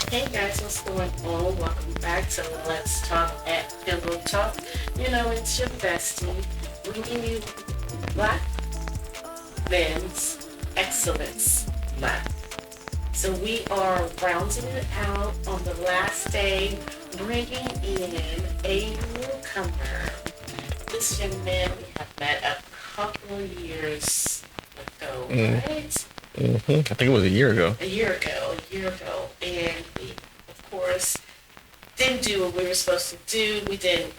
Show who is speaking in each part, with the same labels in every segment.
Speaker 1: Hey guys, what's going on? Welcome back to Let's Talk at Pillow Talk. You know, it's your bestie bringing you Black Men's Excellence Month. So we are rounding it out on the last day, bringing in a newcomer. This young man we have met a couple of years ago, right?
Speaker 2: I think it was a year ago.
Speaker 1: A year ago, and we, of course, didn't do what we were supposed to do. We didn't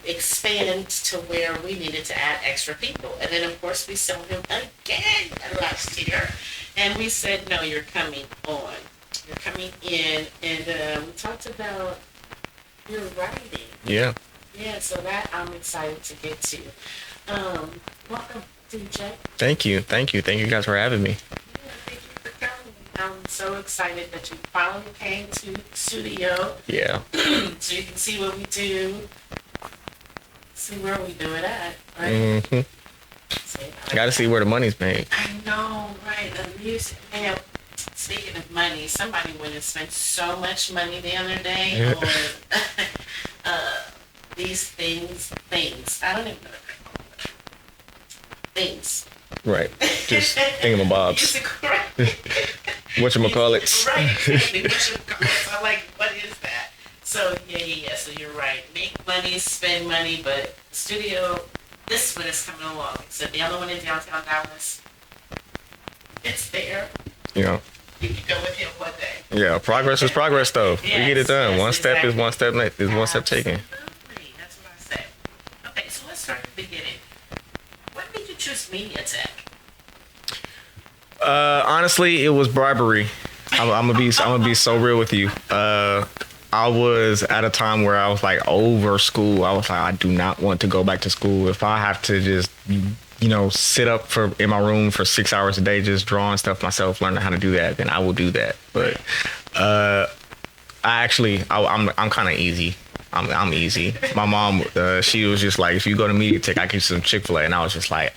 Speaker 1: expand to where we needed to add extra people, and then of course we saw him again last year, and we said, "No, you're coming on. You're coming in," and we talked about your writing.
Speaker 2: Yeah.
Speaker 1: Yeah, so that I'm excited to get to. Welcome, DeeJay.
Speaker 2: Thank you. Thank you guys for having me.
Speaker 1: Thank you for coming. I'm so excited that you finally came to the studio.
Speaker 2: Yeah.
Speaker 1: So you can see what we do, see where we do it at, right?
Speaker 2: I got to see where the money's made.
Speaker 1: I know, right? The music, man. Speaking of money, somebody went and spent so much money the other day on these things. I don't even know what they're called. Things.
Speaker 2: Right. Just thingamabobs. Whatchamacallits.
Speaker 1: Right, exactly. Whatchamacallits. I'm like, what is that? So, yeah. So you're right. Make money, spend money, but studio, this one is coming along. So the other one in downtown Dallas, it's there.
Speaker 2: Yeah.
Speaker 1: You can go with him one day.
Speaker 2: Yeah. Progress is progress, though.
Speaker 1: Yes,
Speaker 2: we get it done.
Speaker 1: yes,
Speaker 2: One step
Speaker 1: exactly.
Speaker 2: is one step next. Is one step taken.
Speaker 1: Absolutely. That's what I said. Okay, so let's start at the beginning. What made you choose MediaTech?
Speaker 2: Honestly, it was bribery. I'm gonna be so real with you. I was at a time where I was like over school. I was like, I do not want to go back to school. If I have to just, sit up in my room for 6 hours a day, just drawing stuff myself, learning how to do that, then I will do that. But I'm kind of easy. I'm easy. My mom, she was just like, if you go to MediaTech, I get you some Chick-fil-A, and I was just like,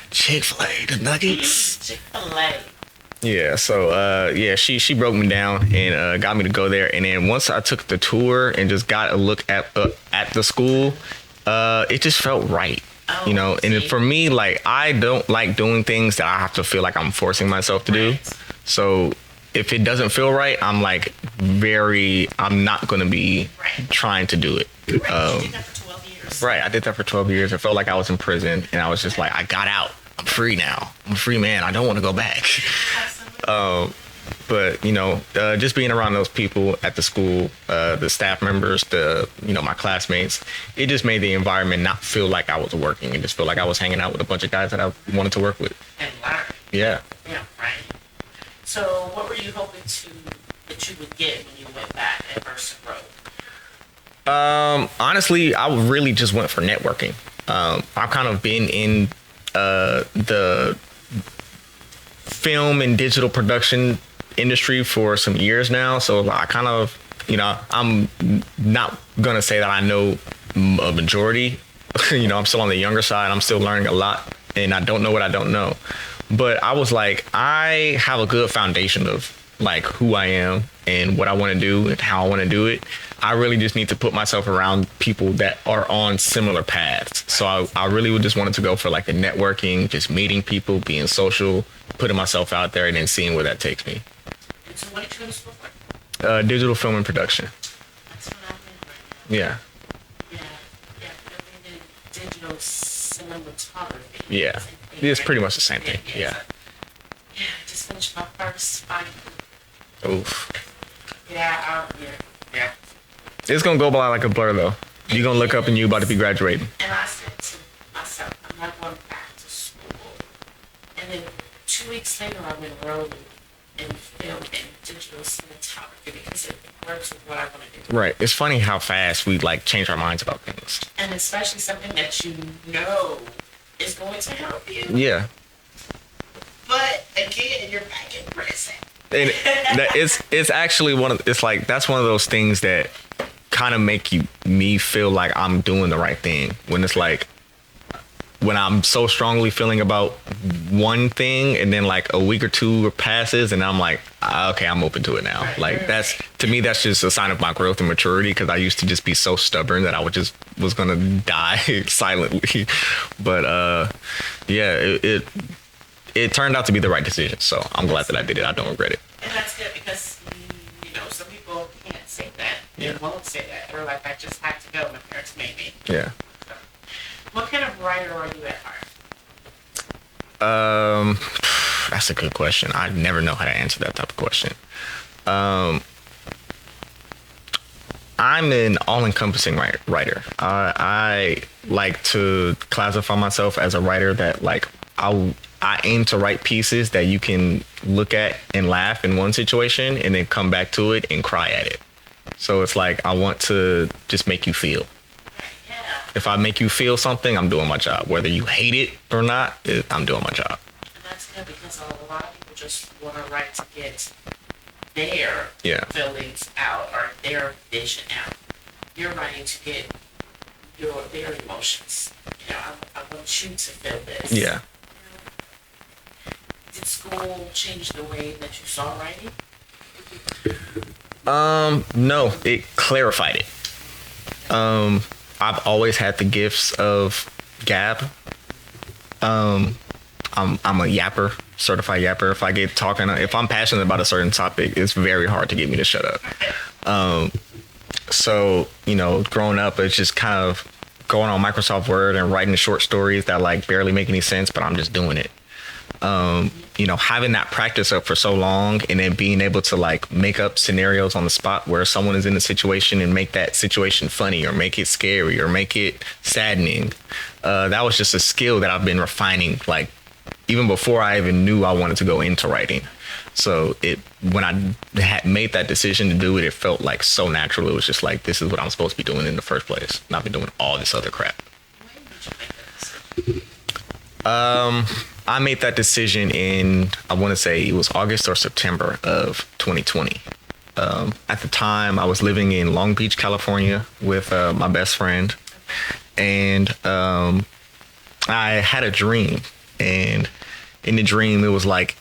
Speaker 2: Chick-fil-A, the nuggets.
Speaker 1: Chick-fil-A.
Speaker 2: Yeah, so she broke me down and got me to go there. And then once I took the tour and just got a look at the school, it just felt right. And then for me, like, I don't like doing things that I have to feel like I'm forcing myself to do. So if it doesn't feel right, I'm like I'm not going to be trying to do it.
Speaker 1: You did that for 12 years.
Speaker 2: Right, I did that for 12 years. I felt like I was in prison, and I was just like, I got out. I'm free now. I'm a free man. I don't want to go back. But just being around those people at the school, the staff members, my classmates, it just made the environment not feel like I was working. It just felt like I was hanging out with a bunch of guys that I wanted to work with.
Speaker 1: And learn.
Speaker 2: Yeah.
Speaker 1: Yeah, right. So what were you hoping that you would get when you went back at Mercer Road?
Speaker 2: Honestly, I really just went for networking. I've kind of been in the film and digital production industry for some years now, so I kind of, I'm not gonna say that I know a majority. I'm still on the younger side. I'm still learning a lot, and I don't know what I don't know. But I was like, I have a good foundation of like who I am and what I want to do and how I want to do it. I really just need to put myself around people that are on similar paths. So I really just wanted to go for like the networking, just meeting people, being social, putting myself out there, and then seeing where that takes me.
Speaker 1: And so what did you go to school for?
Speaker 2: Digital film and production.
Speaker 1: That's what I meant right now.
Speaker 2: Yeah.
Speaker 1: Yeah, I mean, digital cinematography.
Speaker 2: Yeah. It's pretty much the same thing. Yeah.
Speaker 1: Yeah, I just finished my first final.
Speaker 2: Oof.
Speaker 1: Yeah.
Speaker 2: It's gonna go by like a blur though. You're gonna look up and you're about to be graduating.
Speaker 1: And I said to myself, I'm not going back to school. And then 2 weeks later, I'm enrolled in film and digital cinematography because it works with what I want to do.
Speaker 2: Right. It's funny how fast we like change our minds about things.
Speaker 1: And especially something that you know is going to help you.
Speaker 2: Yeah.
Speaker 1: But again, you're back in prison.
Speaker 2: And it's actually that's one of those things that kind of make me feel like I'm doing the right thing when it's like when I'm so strongly feeling about one thing, and then like a week or two passes, and I'm like, okay, I'm open to it now. Like that's, to me, that's just a sign of my growth and maturity, because I used to just be so stubborn that I was gonna die silently. But yeah, it turned out to be the right decision. So I'm glad that I did it. I don't regret it.
Speaker 1: And that's good, because some people can't say that. They won't say that. They're like, I just had to go. My parents made me.
Speaker 2: Yeah.
Speaker 1: So, what kind of writer are you at heart?
Speaker 2: That's a good question. I never know how to answer that type of question. I'm an all-encompassing writer. I like to classify myself as a writer that, like, I aim to write pieces that you can look at and laugh in one situation and then come back to it and cry at it. So it's like, I want to just make you feel.
Speaker 1: Yeah.
Speaker 2: If I make you feel something, I'm doing my job. Whether you hate it or not, I'm doing my job.
Speaker 1: And that's good, because a lot of people just want to write to get their feelings out or their vision out. You're writing to get their emotions. I want you to feel this.
Speaker 2: Yeah.
Speaker 1: Did school change the way that you saw writing?
Speaker 2: No, it clarified it. I've always had the gifts of gab. I'm a yapper, certified yapper. If I get talking, if I'm passionate about a certain topic, it's very hard to get me to shut up. So, growing up, it's just kind of going on Microsoft Word and writing short stories that like barely make any sense, but I'm just doing it. Having that practice up for so long, and then being able to like make up scenarios on the spot where someone is in a situation and make that situation funny or make it scary or make it saddening. That was just a skill that I've been refining, like even before I even knew I wanted to go into writing. So when I had made that decision to do it, it felt like so natural. It was just like, this is what I'm supposed to be doing in the first place. And I've been doing all this other crap.
Speaker 1: When did you make that decision?
Speaker 2: I made that decision in, I want to say it was August or September of 2020. At the time, I was living in Long Beach, California with my best friend. And I had a dream. And in the dream, it was like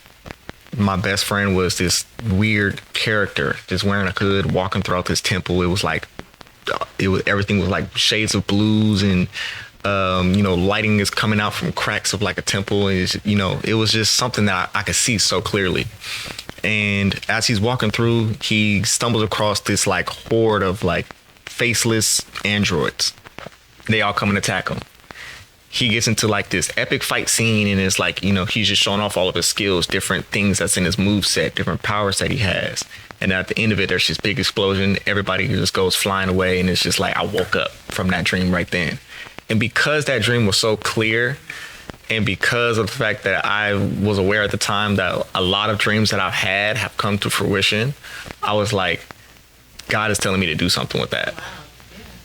Speaker 2: my best friend was this weird character, just wearing a hood, walking throughout this temple. It was like, everything was like shades of blues, and lighting is coming out from cracks of like a temple. And it was just something that I could see so clearly. And as he's walking through, he stumbles across this like horde of like faceless androids. They all come and attack him. He gets into like this epic fight scene, and it's like, he's just showing off all of his skills, different things that's in his move set, different powers that he has. And at the end of it, there's this big explosion. Everybody just goes flying away. And it's just like, I woke up from that dream right then. And because that dream was so clear, and because of the fact that I was aware at the time that a lot of dreams that I've had have come to fruition, I was like, God is telling me to do something with that.
Speaker 1: Wow.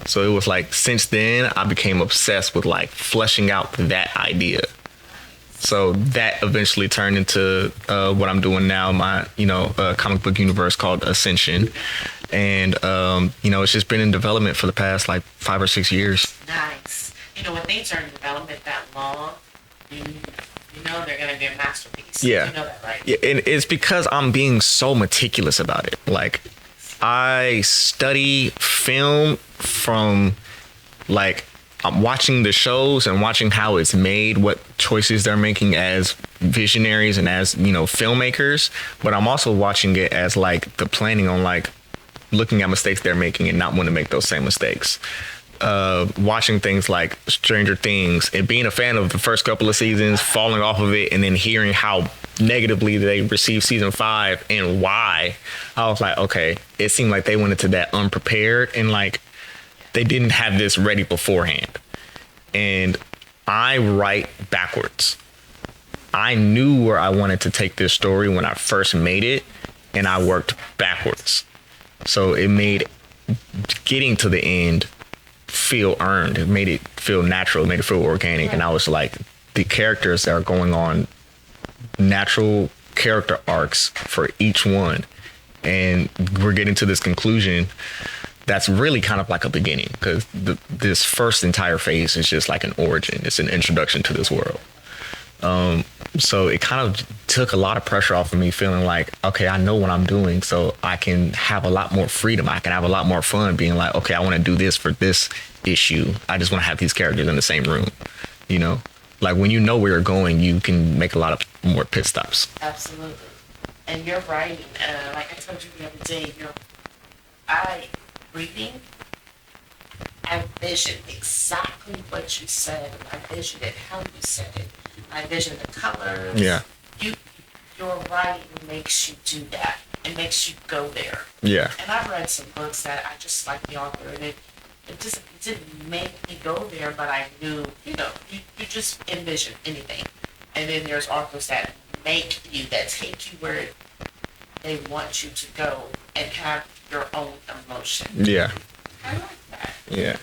Speaker 2: So it was like, since then, I became obsessed with like fleshing out that idea. So that eventually turned into what I'm doing now, my, comic book universe called Ascension. And, it's just been in development for the past like 5 or 6 years.
Speaker 1: Nice. When things are in development that long, you know they're going to be a masterpiece.
Speaker 2: Yeah.
Speaker 1: You know that, right?
Speaker 2: Yeah, and it's because I'm being so meticulous about it. Like, I study film from, like, I'm watching the shows and watching how it's made, what choices they're making as visionaries and as, filmmakers. But I'm also watching it as, like, the planning on, like, looking at mistakes they're making and not want to make those same mistakes. Watching things like Stranger Things and being a fan of the first couple of seasons, falling off of it, and then hearing how negatively they received season 5 and why, I was like, okay, it seemed like they went into that unprepared, and like they didn't have this ready beforehand. And I write backwards. I knew where I wanted to take this story when I first made it, and I worked backwards. So it made getting to the end feel earned. It made it feel natural. It made it feel organic. And I was like, the characters that are going on natural character arcs for each one. And we're getting to this conclusion that's really kind of like a beginning, because this first entire phase is just like an origin. It's an introduction to this world. So it kind of took a lot of pressure off of me, feeling like, okay, I know what I'm doing, so I can have a lot more freedom. I can have a lot more fun being like, okay, I want to do this for this issue. I just want to have these characters in the same room, you know? Like, when you know where you're going, you can make a lot of more pit stops.
Speaker 1: Absolutely. And you're writing, like I told you the other day, reading, I visioned exactly what you said. I visioned it how you said it. I visioned the colors.
Speaker 2: Yeah.
Speaker 1: Your writing makes you do that. It makes you go there.
Speaker 2: Yeah.
Speaker 1: And I've read some books that I just like the author, and it didn't make me go there, but I knew, you just envision anything. And then there's authors that that take you where they want you to go and have your own emotion.
Speaker 2: Yeah.
Speaker 1: I like that.
Speaker 2: Yeah.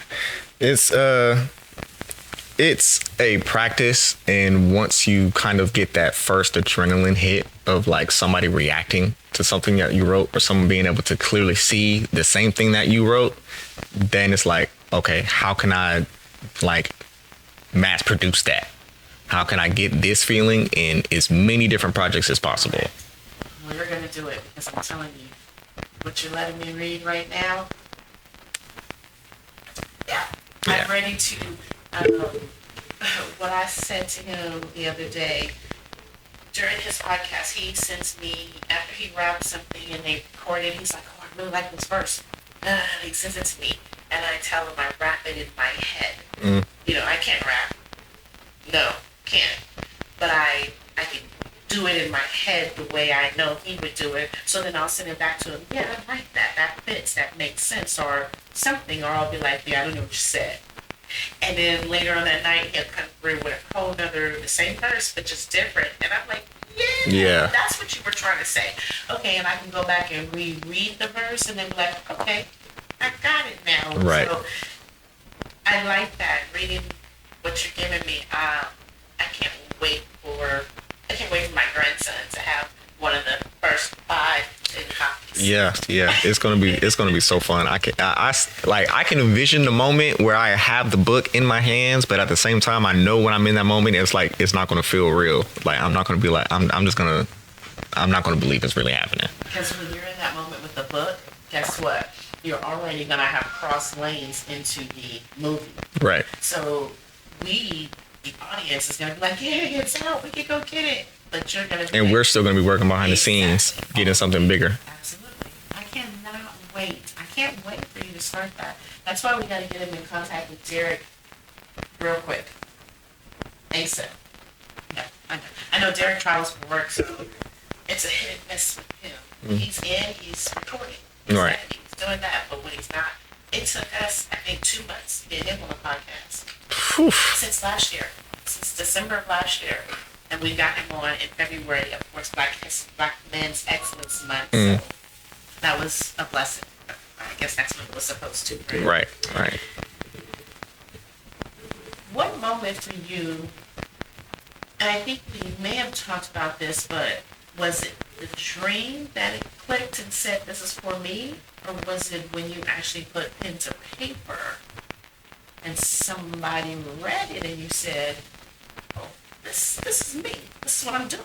Speaker 2: It's a practice, and once you kind of get that first adrenaline hit of like somebody reacting to something that you wrote, or someone being able to clearly see the same thing that you wrote, then it's like, okay, how can I like mass produce that? How can I get this feeling in as many different projects as possible?
Speaker 1: Right. Well, you're gonna do it, because I'm telling you, what you're letting me read right now. Yeah. I'm ready to. What I said to him the other day during his podcast, he sends me, after he raps something and they record it, he's like, oh, I really like this verse. He sends it to me, and I tell him I rap it in my head. I can't rap. No, can't. But I can do it in my head the way I know he would do it. So then I'll send it back to him. Yeah, I like that. That fits. That makes sense. Or something. Or I'll be like, yeah, I don't know what you said. And then later on that night, he'll come through with a whole other, the same verse, but just different. And I'm like, yeah, that's what you were trying to say. Okay, and I can go back and reread the verse and then be like, okay, I got it now.
Speaker 2: Right.
Speaker 1: So I like that, reading what you're giving me. I can't wait for my grandson to have one of the first 5 copies.
Speaker 2: Yeah, it's gonna be so fun. I can envision the moment where I have the book in my hands, but at the same time, I know when I'm in that moment, it's like it's not gonna feel real. Like I'm not gonna be like I'm not gonna believe it's really happening.
Speaker 1: Because when you're in that moment with the book, guess what? You're already gonna have cross lanes into the movie.
Speaker 2: Right.
Speaker 1: So the audience is gonna be like, yeah, it's out. We can go get it. But you're gonna be,
Speaker 2: and we're still gonna be working behind the scenes, getting something bigger.
Speaker 1: Absolutely. I cannot wait. I can't wait for you to start that. That's why we gotta get him in contact with Derek real quick. ASAP. Yeah, I know Derek travels for work, so it's a hit and miss with him. When he's he's recording.
Speaker 2: Right.
Speaker 1: He's doing that, but when he's not, it took us, I think, 2 months to get him on the podcast.
Speaker 2: Whew.
Speaker 1: Since last year. Since December of last year. And we got him on in February, of course, Black Men's Excellence Month. So that was a blessing. I guess that's what it was supposed to.
Speaker 2: Right.
Speaker 1: What moment for you, and I think we may have talked about this, but was it the dream that it clicked and said, this is for me? Or was it when you actually put pen to paper and somebody read it and you said, oh, this is me. This is what I'm doing.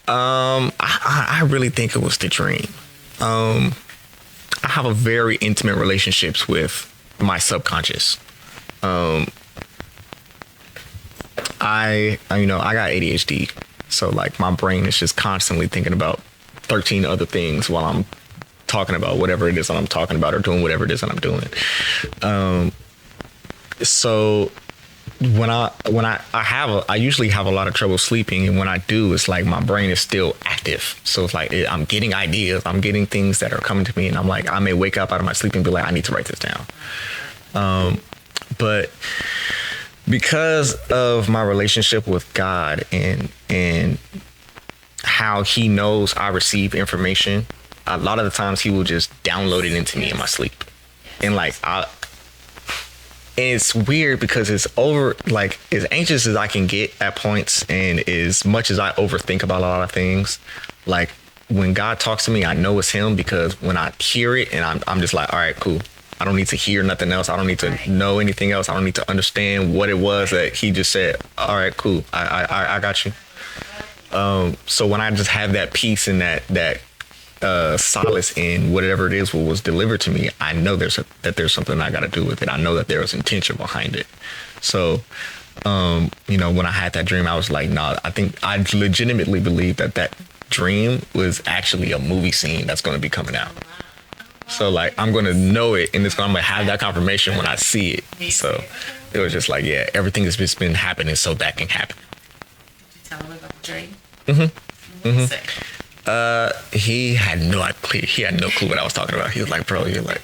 Speaker 2: I really think it was the dream. I have a very intimate relationships with my subconscious. I got ADHD, so like my brain is just constantly thinking about 13 other things while I'm talking about whatever it is that I'm talking about or doing whatever it is that I'm doing. So when I usually have a lot of trouble sleeping, and when I do, it's like my brain is still active. So it's like I'm getting ideas, I'm getting things that are coming to me, and I'm like, I may wake up out of my sleep and be like, I need to write this down. But because of my relationship with God and how He knows I receive information, a lot of the times He will just download it into me in my sleep, and like it's weird because it's over, like, as anxious as I can get at points and as much as I overthink about a lot of things, like when God talks to me, I know it's Him, because when I hear it and I'm just like, all right, cool, I don't need to hear nothing else. I don't need to know anything else. I don't need to understand what it was that he just said. All right, cool. I got you. So when I just have that peace and that solace in whatever it is what was delivered to me, I know that there's something I got to do with it. I know that there was intention behind it. So, when I had that dream, I was like, nah, I think I legitimately believe that dream was actually a movie scene that's going to be coming out. So like, I'm going to know it, and I'm going to have that confirmation when I see it. So it was just like, yeah, everything has just been happening so that can happen.
Speaker 1: Did you tell him about the dream?
Speaker 2: He had no clue what I was talking about. He was like, bro, you're like,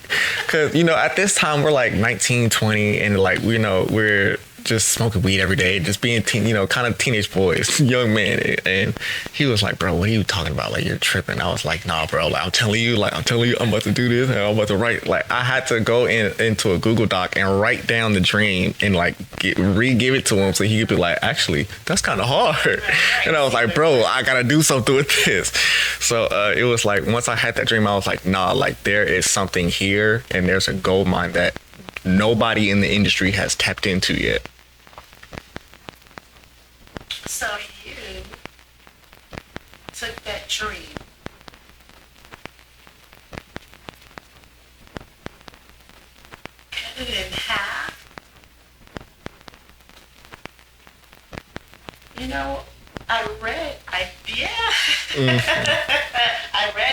Speaker 2: cause at this time we're like 19, 20, and like, we're just smoking weed every day, just being kind of teenage boys, young men. And he was like, bro, what are you talking about? Like, you're tripping. I was like, nah, bro, like, I'm telling you, I'm about to do this, and I'm about to write. Like, I had to go into a Google Doc and write down the dream and like re-give it to him so he could be like, actually, that's kind of hard. And I was like, bro, I gotta do something with this. So it was like, once I had that dream, I was like, nah, like, there is something here, and there's a gold mine that nobody in the industry has tapped into yet.
Speaker 1: So you took that dream, cut it in half. I read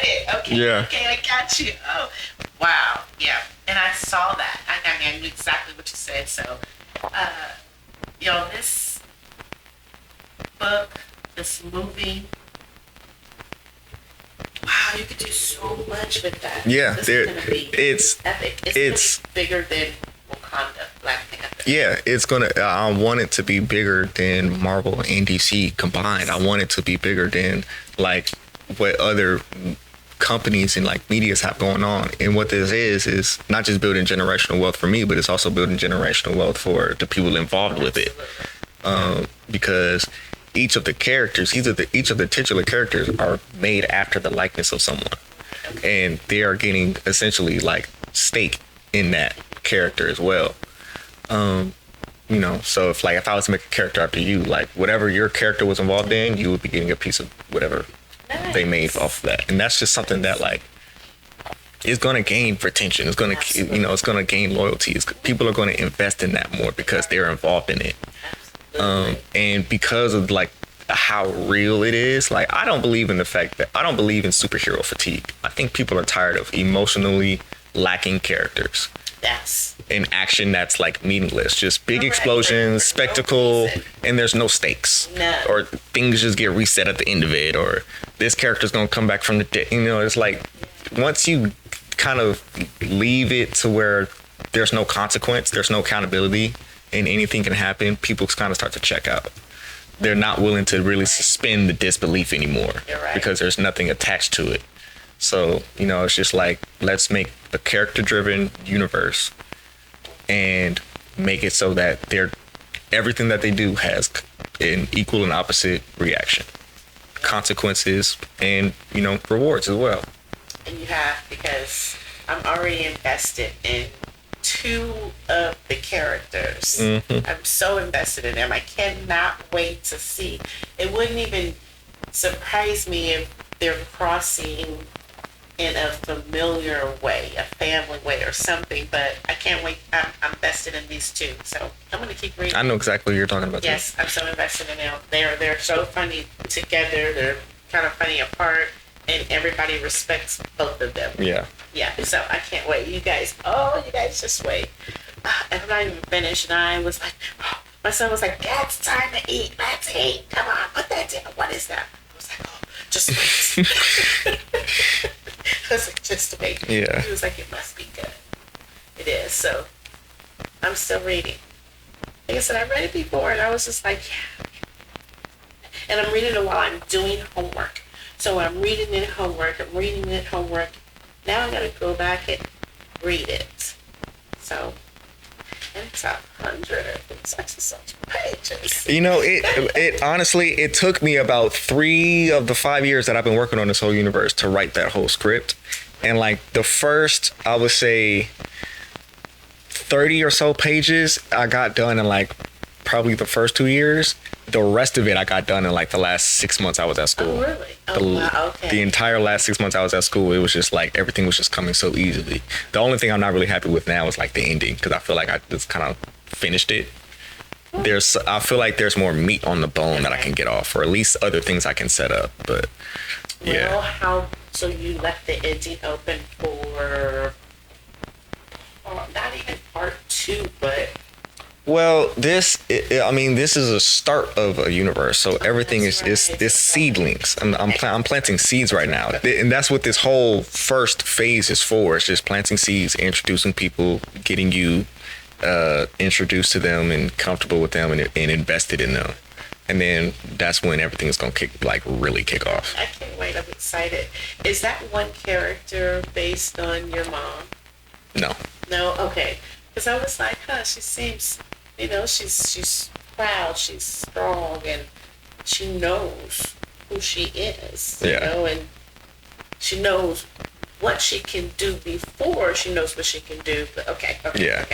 Speaker 1: it. Okay,
Speaker 2: Yeah.
Speaker 1: Okay, I got you. Oh, wow, yeah. And I saw that. I knew exactly what you said. So, this book, this movie, wow, you could do so much with that.
Speaker 2: Yeah,
Speaker 1: this is gonna be
Speaker 2: it's
Speaker 1: epic. It's gonna be bigger than Wakanda, Black Panther.
Speaker 2: Yeah, I want it to be bigger than Marvel and DC combined. I want it to be bigger than like what other companies and like medias have going on. And what this is not just building generational wealth for me, but it's also building generational wealth for the people involved with it. Because each of the characters, each of the titular characters are made after the likeness of someone. And they are getting essentially like stake in that character as well. So if I was to make a character after you, like whatever your character was involved in, you would be getting a piece of whatever they made off of that. And that's just something that like is going to gain retention. It's going to, it's going to gain loyalty. People are going to invest in that more because they're involved in it. And because of like how real it is, like I don't believe in superhero fatigue. I think people are tired of emotionally lacking characters.
Speaker 1: Yes.
Speaker 2: In action that's like meaningless, just big explosions, spectacle, and there's no stakes.
Speaker 1: No.
Speaker 2: Or things just get reset at the end of it, or this character's gonna come back from the dead. It's like once you kind of leave it to where there's no consequence, there's no accountability, and anything can happen, people kind of start to check out. They're not willing to really suspend the disbelief anymore.
Speaker 1: You're right. Because
Speaker 2: there's nothing attached to it. So, it's just like, let's make a character-driven universe and make it so that everything that they do has an equal and opposite reaction, consequences, and, rewards as well.
Speaker 1: And you have, because I'm already invested in 2 of the characters. Mm-hmm. I'm so invested in them. I cannot wait to see. It wouldn't even surprise me if they're crossing in a familiar way, a family way or something, but I can't wait. I'm invested in these 2, so I'm going to keep reading.
Speaker 2: I know exactly what you're talking about.
Speaker 1: Yes, too. I'm so invested in them. They're so funny together. They're kind of funny apart, and everybody respects both of them.
Speaker 2: Yeah.
Speaker 1: Yeah, so I can't wait. You guys just wait. And I'm not even finished, and I was like, my son was like, Dad, it's time to eat. Let's eat. Come on, put that down. What is that? I was like, just wait. I was like, just wait.
Speaker 2: Yeah.
Speaker 1: He was like, it must be good. It is. So I'm still reading. Like I said, I read it before, and I was just like, yeah. And I'm reading it while I'm doing homework. So I'm reading it homework. Now I gotta go back and read it. So, and it's 100 pages.
Speaker 2: It honestly, it took me about 3 of the 5 years that I've been working on this whole universe to write that whole script. And like the first, I would say 30 or so pages I got done in like probably the first 2 years. The rest of it I got done in like the last 6 months I was at school.
Speaker 1: Oh, really? Oh, wow. Okay.
Speaker 2: The entire last 6 months I was at school, it was just like everything was just coming so easily. The only thing I'm not really happy with now is like the ending, because I feel like I just kind of finished it. I feel like there's more meat on the bone that I can get off, or at least other things I can set up. But yeah.
Speaker 1: Well, so you left the ending open for not even part 2, but
Speaker 2: Well, this is a start of a universe. So everything is seedlings. I'm planting seeds right now, and that's what this whole first phase is for. It's just planting seeds, introducing people, getting you introduced to them and comfortable with them, and invested in them. And then that's when everything is gonna really kick off.
Speaker 1: I can't wait. I'm excited. Is that one character based on your mom?
Speaker 2: No.
Speaker 1: No? Okay. Because I was like, she seems, she's proud, she's strong, and she knows who she is, and she knows what she can do before she knows what she can do. But okay.
Speaker 2: Yeah.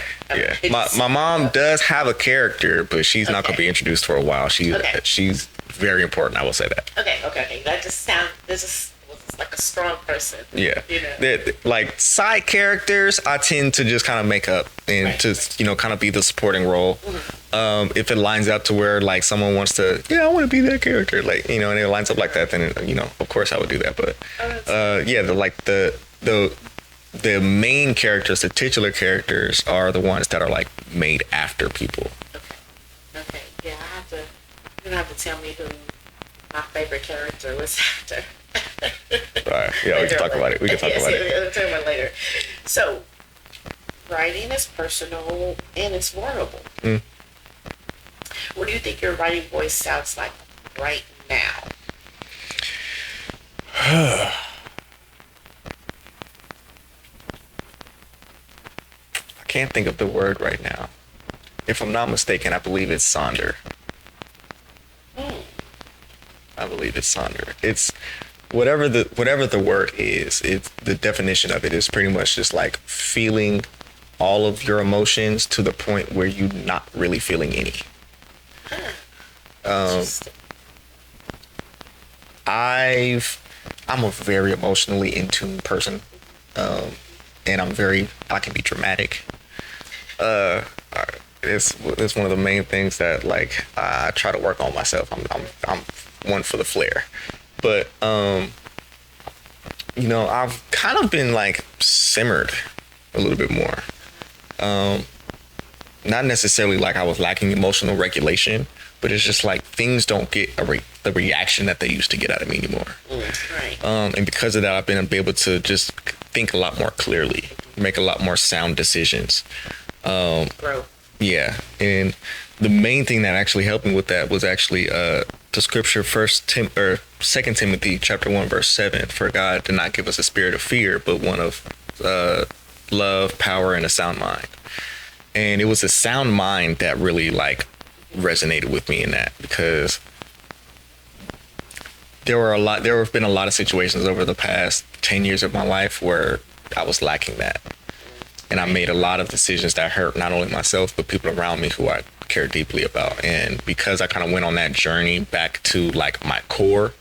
Speaker 2: My mom does have a character, but she's not going to be introduced for a while. She's very important. I will say that.
Speaker 1: Okay. That just sounds. Like a strong person.
Speaker 2: Yeah. Like side characters, I tend to just kind of make up and just kind of be the supporting role. Mm-hmm. If it lines up to where like someone wants to, I want to be that character, and it lines up like that, then of course I would do that. But the main characters, the titular characters, are the ones that are like made after people.
Speaker 1: Okay. Yeah, you're gonna have to tell me who my favorite character was after.
Speaker 2: Right. Yeah, we can talk about it. We'll talk about it
Speaker 1: later. So, writing is personal and it's vulnerable. What do you think your writing voice sounds like right now?
Speaker 2: I can't think of the word right now. If I'm not mistaken, I believe it's Sonder. I believe it's Sonder. It's whatever the word is. It's the definition of it is pretty much just like feeling all of your emotions to the point where you're not really feeling any. I'm a very emotionally in tune person, and I can be dramatic. It's one of the main things that like I try to work on myself. I'm one for the flair, but I've kind of been like simmered a little bit more. Not necessarily like I was lacking emotional regulation, but it's just like things don't get the reaction that they used to get out of me anymore.
Speaker 1: Right.
Speaker 2: And because of that, I've been able to just think a lot more clearly, make a lot more sound decisions.
Speaker 1: Growth.
Speaker 2: Yeah, and the main thing that actually helped me with that was actually the scripture, 2 Timothy chapter 1 verse 7. For God did not give us a spirit of fear, but one of love, power, and a sound mind. And it was a sound mind that really like resonated with me in that, because there have been a lot of situations over the past 10 years of my life where I was lacking that. And I made a lot of decisions that hurt not only myself, but people around me who I care deeply about. And because I kind of went on that journey back to like my core,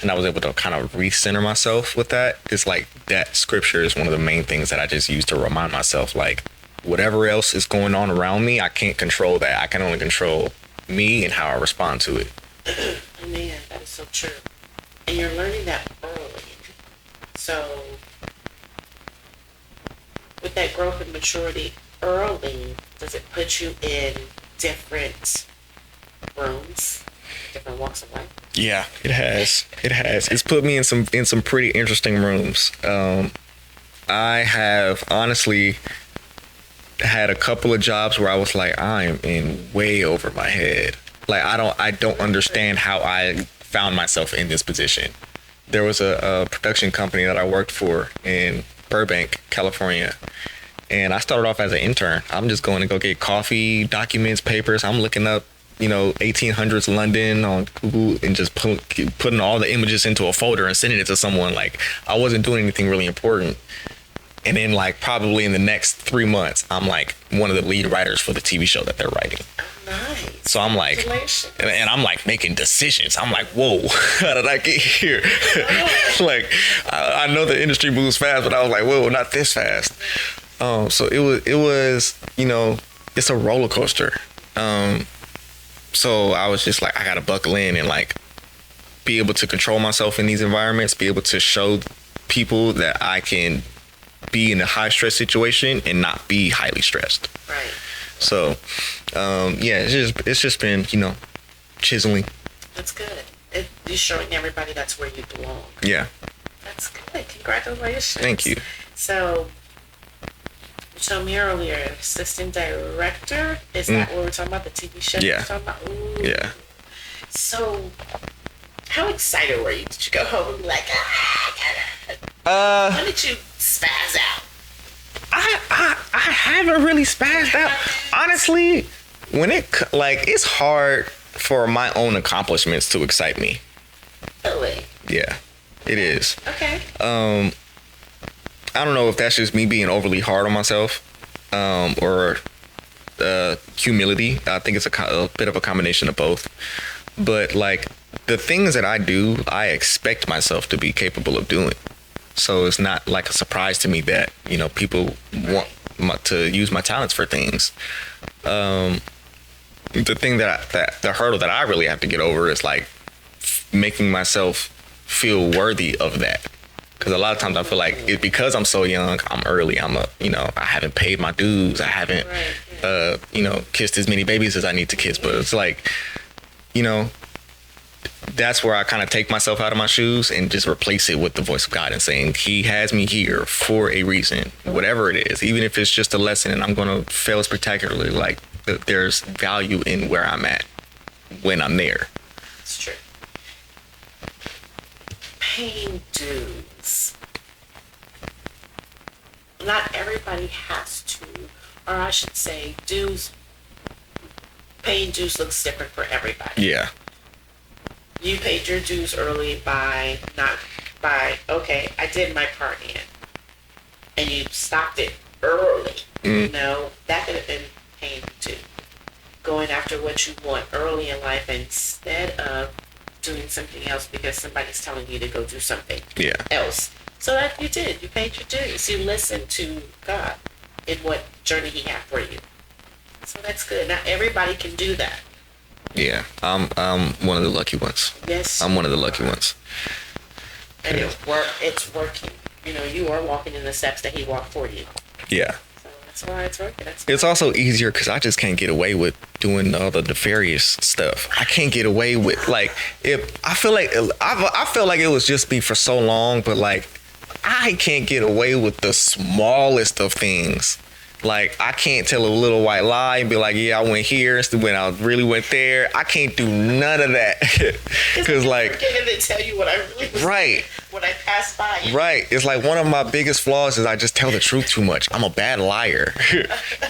Speaker 2: and I was able to kind of recenter myself with that, it's like that scripture is one of the main things that I just use to remind myself, like, whatever else is going on around me, I can't control that. I can only control me and how I respond to it.
Speaker 1: Man, that is so true. And you're learning that early. So with that growth and maturity early, does it put you in different rooms, different walks of life?
Speaker 2: Yeah, it has. It's put me in some pretty interesting rooms. I have honestly had a couple of jobs where I was like, I'm in way over my head. Like I don't understand how I found myself in this position. There was a production company that I worked for in Burbank, California. And I started off as an intern. I'm just going to go get coffee, documents, papers. I'm looking up, 1800s London on Google and just putting all the images into a folder and sending it to someone. Like, I wasn't doing anything really important. And then like probably in the next 3 months, I'm like one of the lead writers for the TV show that they're writing.
Speaker 1: Nice.
Speaker 2: So I'm like, and I'm like making decisions. I'm like, whoa, how did I get here? Like, I know the industry moves fast, but I was like, whoa, not this fast. So it was, you know, it's a roller coaster. So I was just like, I gotta buckle in and like be able to control myself in these environments, be able to show people that I can be in a high stress situation and not be highly stressed.
Speaker 1: Right.
Speaker 2: So, yeah, it's just been, you know, chiseling.
Speaker 1: That's good. You're showing everybody that's where you belong.
Speaker 2: Yeah.
Speaker 1: That's good. Congratulations.
Speaker 2: Thank you.
Speaker 1: So, you told me earlier, assistant director. Is that what we're talking about? The TV show?
Speaker 2: Yeah.
Speaker 1: We're talking about? Ooh.
Speaker 2: Yeah.
Speaker 1: So, how excited were you? Did you go home and be like, I gotta? When did you spaz out?
Speaker 2: I haven't really spazzed out. Honestly, when it's hard for my own accomplishments to excite me.
Speaker 1: Really?
Speaker 2: Yeah, it is.
Speaker 1: Okay.
Speaker 2: I don't know if that's just me being overly hard on myself, or humility. I think it's a bit of a combination of both. But like the things that I do, I expect myself to be capable of doing. So it's not like a surprise to me that, you know, people want to use my talents for things. The thing the hurdle that I really have to get over is like making myself feel worthy of that. Because a lot of times I feel like because I'm so young, I'm early. I haven't paid my dues. I haven't, you know, kissed as many babies as I need to kiss. But it's like, you know, that's where I kind of take myself out of my shoes and just replace it with the voice of God and saying, He has me here for a reason, whatever it is, even if it's just a lesson and I'm going to fail spectacularly. Like there's value in where I'm at when I'm there.
Speaker 1: It's true. Paying dues. Not everybody has to, or I should say, paying dues looks different for everybody.
Speaker 2: Yeah.
Speaker 1: You paid your dues early by okay, I did my part in. And you stopped it early. You know, that could have been paying too. Going after what you want early in life instead of doing something else because somebody's telling you to go do something else. So that you did. You paid your dues. You listened to God in what journey He had for you. So that's good. Not everybody can do that.
Speaker 2: Yeah, I'm one of the lucky ones.
Speaker 1: Yes.
Speaker 2: I'm one of the lucky ones.
Speaker 1: And it's working. You know, you are walking in the steps that He walked for you.
Speaker 2: Yeah.
Speaker 1: So that's why it's working.
Speaker 2: It's also easier because I just can't get away with doing all the nefarious stuff. I can't get away with I feel like it was just me for so long, but like I can't get away with the smallest of things. Like, I can't tell a little white lie and be like, yeah, I went here instead when I really went there. I can't do none of that. Because, like...
Speaker 1: I can't even tell you what I really was
Speaker 2: right.
Speaker 1: When I passed by you.
Speaker 2: Right. It's like one of my biggest flaws is I just tell the truth too much. I'm a bad liar.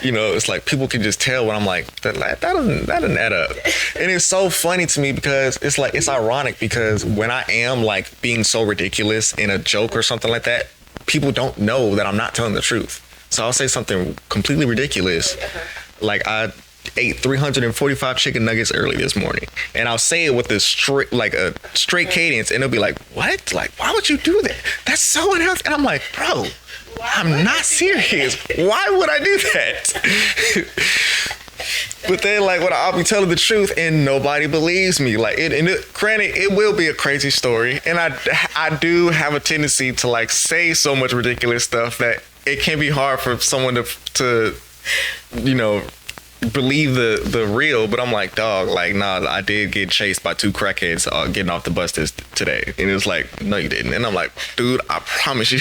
Speaker 2: You know, it's like people can just tell when I'm like, that doesn't add up. And it's so funny to me because it's like, it's ironic because when I am like being so ridiculous in a joke or something like that, people don't know that I'm not telling the truth. So I'll say something completely ridiculous. Like I ate 345 chicken nuggets early this morning. And I'll say it with a straight cadence. And they'll be like, what? Like, why would you do that? That's so unhealthy. And I'm like, bro, I'm not serious. Why would I do that? But then, like, when I'll be telling the truth and nobody believes me. Like, granted, it will be a crazy story. And I do have a tendency to, like, say so much ridiculous stuff that it can be hard for someone to you know, believe the real. But I'm like, dog, like, nah, I did get chased by 2 crackheads getting off the bus today. And it's like, no, you didn't. And I'm like, dude, I promise you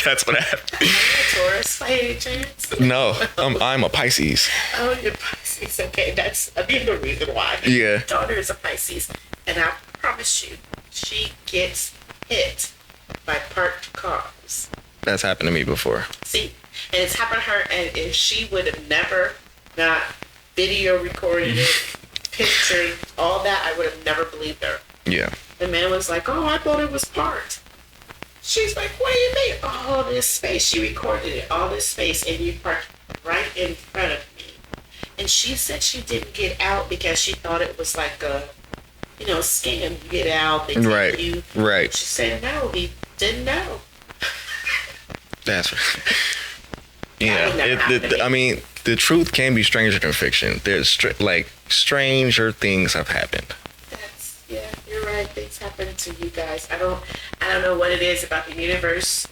Speaker 2: that's what happened.
Speaker 1: Are you a Taurus by any chance?
Speaker 2: No, I'm a Pisces.
Speaker 1: Oh, you're Pisces. Okay, that's another reason why.
Speaker 2: Yeah.
Speaker 1: My daughter is a Pisces. And I promise you, she gets hit by parked cars.
Speaker 2: That's happened to me before.
Speaker 1: See, and it's happened to her, and if she would have never not video recorded it, pictured, all that, I would have never believed her.
Speaker 2: Yeah.
Speaker 1: The man was like, oh, I thought it was parked. She's like, what do you mean? All this space. She recorded it, all this space, and you parked right in front of me. And she said she didn't get out because she thought it was like a, scam. You get out, they take
Speaker 2: Right.
Speaker 1: you.
Speaker 2: Right.
Speaker 1: She said no, he didn't know.
Speaker 2: That's I mean, the truth can be stranger than fiction. There's stranger things have happened.
Speaker 1: You're right. Things happen to you guys. I don't know what it is about the universe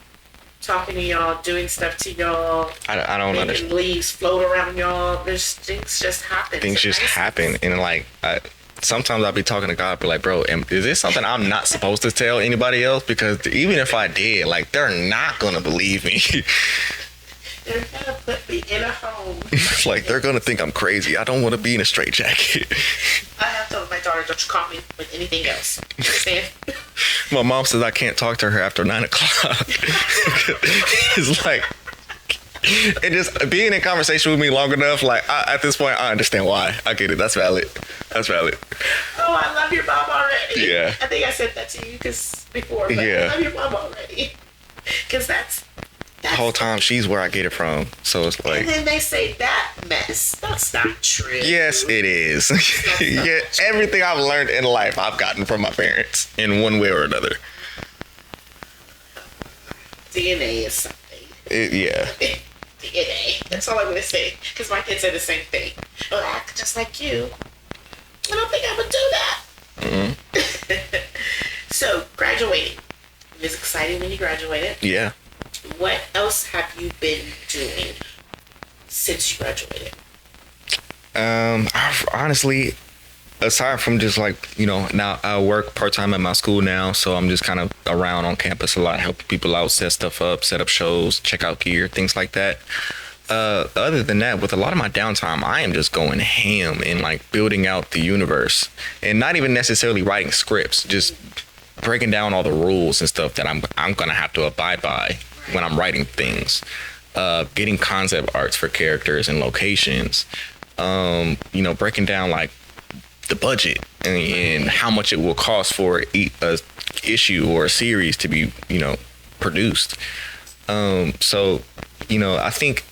Speaker 1: talking to y'all, doing stuff to y'all.
Speaker 2: I don't understand.
Speaker 1: Leaves float around y'all. There's things just happen.
Speaker 2: Things just happen, and sometimes I'll be talking to God, be like, bro, is this something I'm not supposed to tell anybody else? Because even if I did, they're not gonna believe me.
Speaker 1: They're gonna put me in a home.
Speaker 2: It's they're gonna think I'm crazy. I don't want to be in a straitjacket.
Speaker 1: I have told my daughter, don't you call me with anything else. You understand?
Speaker 2: My mom says I can't talk to her after 9:00. It's and just being in conversation with me long enough, at this point, I understand why. I get it. That's valid.
Speaker 1: Oh, I love your mom already.
Speaker 2: Yeah.
Speaker 1: I think I said that to you before. But
Speaker 2: Yeah.
Speaker 1: I love your mom already. Because that's
Speaker 2: the whole time she's where I get it from. So it's
Speaker 1: and then they say that mess. That's not true.
Speaker 2: Yes, it is. Yeah, everything I've learned in life, I've gotten from my parents in one way or another.
Speaker 1: DNA is something.
Speaker 2: Yeah.
Speaker 1: DNA. That's all I'm going to say. Because my kids say the same thing. Oh, I act just like you. I don't think I would do that. Mm-hmm. So, graduating. It was exciting when you graduated.
Speaker 2: Yeah.
Speaker 1: What else have you been doing since you graduated?
Speaker 2: I've honestly, aside from just now I work part-time at my school now, so I'm just kind of around on campus a lot, helping people out, set stuff up, set up shows, check out gear, things like that. Other than that, with a lot of my downtime, I am just going ham and building out the universe, and not even necessarily writing scripts, just breaking down all the rules and stuff that I'm gonna have to abide by when I'm writing things. Getting concept arts for characters and locations. Breaking down the budget and how much it will cost for a issue or a series to be produced. So I think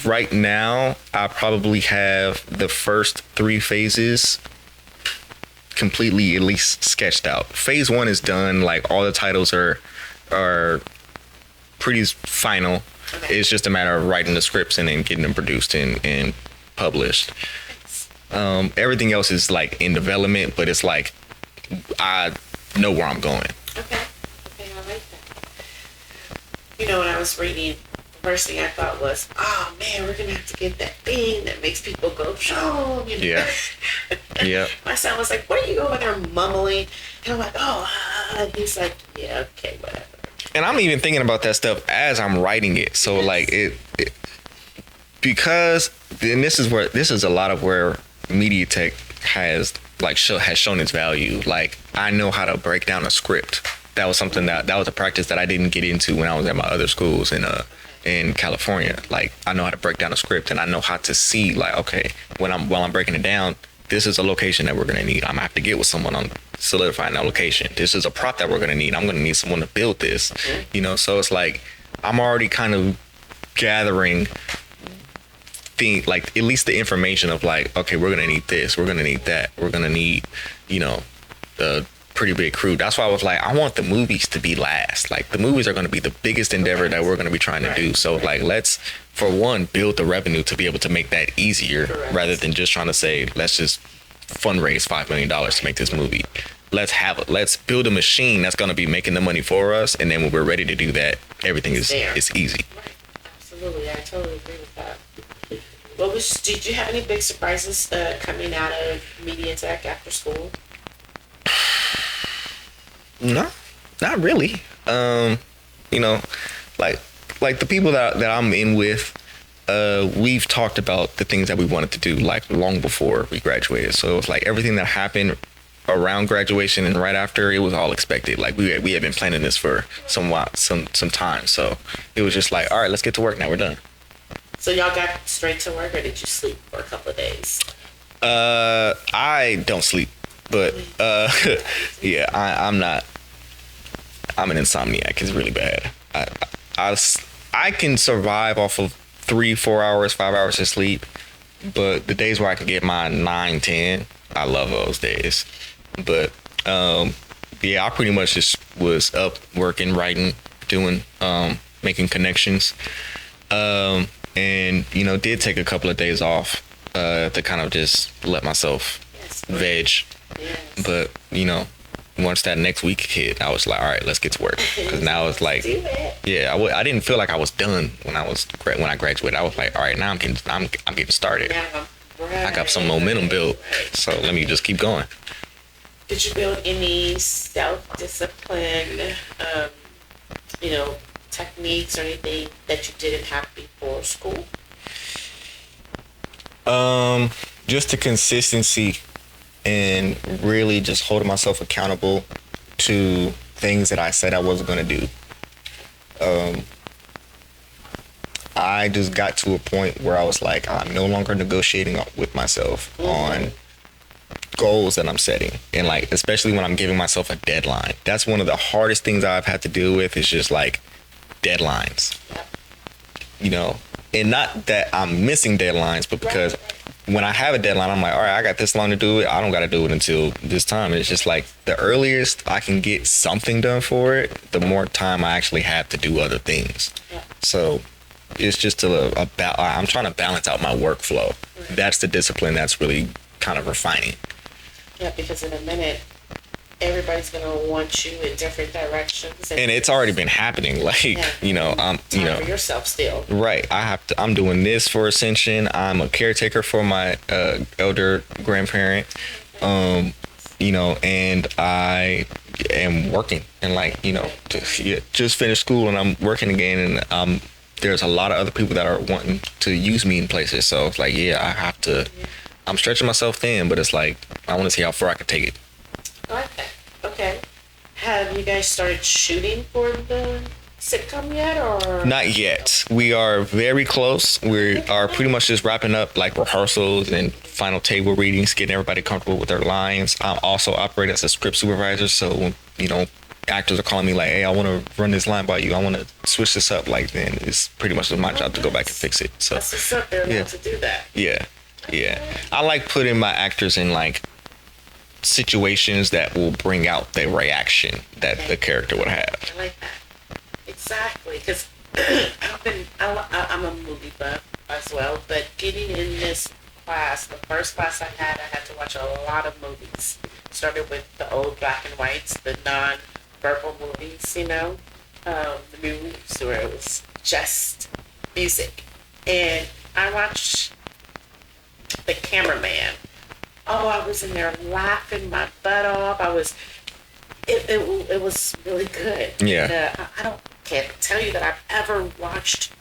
Speaker 2: right now I probably have the first 3 phases completely at least sketched out. Phase 1 is done. All the titles are pretty final. Okay. It's just a matter of writing the scripts and then getting them produced and published. Everything else is in development, but it's I know where I'm going.
Speaker 1: Okay, I like that. When I was reading, the first thing I thought was, oh man, we're gonna have to get that thing that makes people go, oh,
Speaker 2: Yeah. Yeah.
Speaker 1: My son was like, what are you over there mumbling? And I'm like, and he's like, yeah, okay, whatever.
Speaker 2: And I'm even thinking about that stuff as I'm writing it. So yes. Because then this is a lot of where MediaTech has shown its value. I know how to break down a script. That was something that was a practice that I didn't get into when I was at my other schools in California. I know how to break down a script, and I know how to see okay, while I'm breaking it down, this is a location that we're gonna need. I'm gonna have to get with someone on solidifying that location. This is a prop that we're gonna need. I'm gonna need someone to build this. Mm-hmm. So it's I'm already kind of gathering at least the information of okay, we're gonna need this, we're gonna need that, we're gonna need a pretty big crew. That's why I was I want the movies to be last. The movies are gonna be the biggest endeavor that we're gonna be trying to do. So let's, for one, build the revenue to be able to make that easier. Correct. Rather than just trying to say let's just fundraise $5 million to make this movie. Let's build a machine that's gonna be making the money for us, and then when we're ready to do that, everything is easy.
Speaker 1: Right. Absolutely, I totally agree with that. Did you have any big surprises coming out of MediaTech after school?
Speaker 2: No, not really. The people that I'm in with, we've talked about the things that we wanted to do long before we graduated. So it's everything that happened around graduation and right after, it was all expected. We had been planning this for some time. So it was just all right, let's get to work now. We're done.
Speaker 1: So y'all got straight to work, or did you sleep for a couple of days?
Speaker 2: I don't sleep, but yeah, I'm not. I'm an insomniac. It's really bad. I can survive off of 3, 4 hours, 5 hours of sleep, but the days where I can get my 9, 10, I love those days. But yeah, I pretty much just was up working, writing, doing, making connections, and did take a couple of days off to kind of just let myself veg.
Speaker 1: Yes.
Speaker 2: But once that next week hit, I was like, all right, let's get to work. Because now it's like,
Speaker 1: Do it.
Speaker 2: yeah, I didn't feel like I was done when I graduated. I was like, all right, now I'm getting started.
Speaker 1: Yeah,
Speaker 2: I got some momentum built, so let me just keep going.
Speaker 1: Did you build any self-discipline, techniques or anything that you didn't have before school?
Speaker 2: Just the consistency and really just holding myself accountable to things that I said I wasn't going to do. I just got to a point where I was like, I'm no longer negotiating with myself on goals that I'm setting. And like, especially when I'm giving myself a deadline. That's one of the hardest things I've had to deal with, is just like deadlines. And not that I'm missing deadlines, but because when I have a deadline, I'm like, all right, I got this long to do it. I don't got to do it until this time. It's just like the earliest I can get something done for it, the more time I actually have to do other things.
Speaker 1: Yeah.
Speaker 2: So it's just I'm trying to balance out my workflow.
Speaker 1: Right.
Speaker 2: That's the discipline that's really kind of refining.
Speaker 1: Yeah, because in a minute, everybody's gonna want you in different directions,
Speaker 2: And it's already been happening. Like,
Speaker 1: time for yourself still.
Speaker 2: Right. I'm doing this for Ascension. I'm a caretaker for my elder grandparent. And I am working, and like, just finished school and I'm working again, and there's a lot of other people that are wanting to use me in places. So it's like, yeah, I have to. I'm stretching myself thin, but it's like, I want to see how far I can take it.
Speaker 1: Okay. Have you guys started shooting for the sitcom yet, or?
Speaker 2: Not yet. We are very close. We are pretty much just wrapping up like rehearsals and final table readings, getting everybody comfortable with their lines. I also operate as a script supervisor, so actors are calling me like, hey, I want to run this line by you. I want to switch this up. Like, then it's pretty much my job to go back and fix it. So
Speaker 1: that's what's up. They're allowed to do that.
Speaker 2: Yeah. I like putting my actors in like situations that will bring out the reaction that the character would have.
Speaker 1: I like that. Exactly, because I'm a movie buff as well, but getting in this class, the first class I had to watch a lot of movies. Started with the old black and whites, the non-verbal movies, the movies where it was just music. And I watched The Cameraman. Oh, I was in there laughing my butt off. It was really good.
Speaker 2: Yeah.
Speaker 1: And, can't tell you that I've ever watched.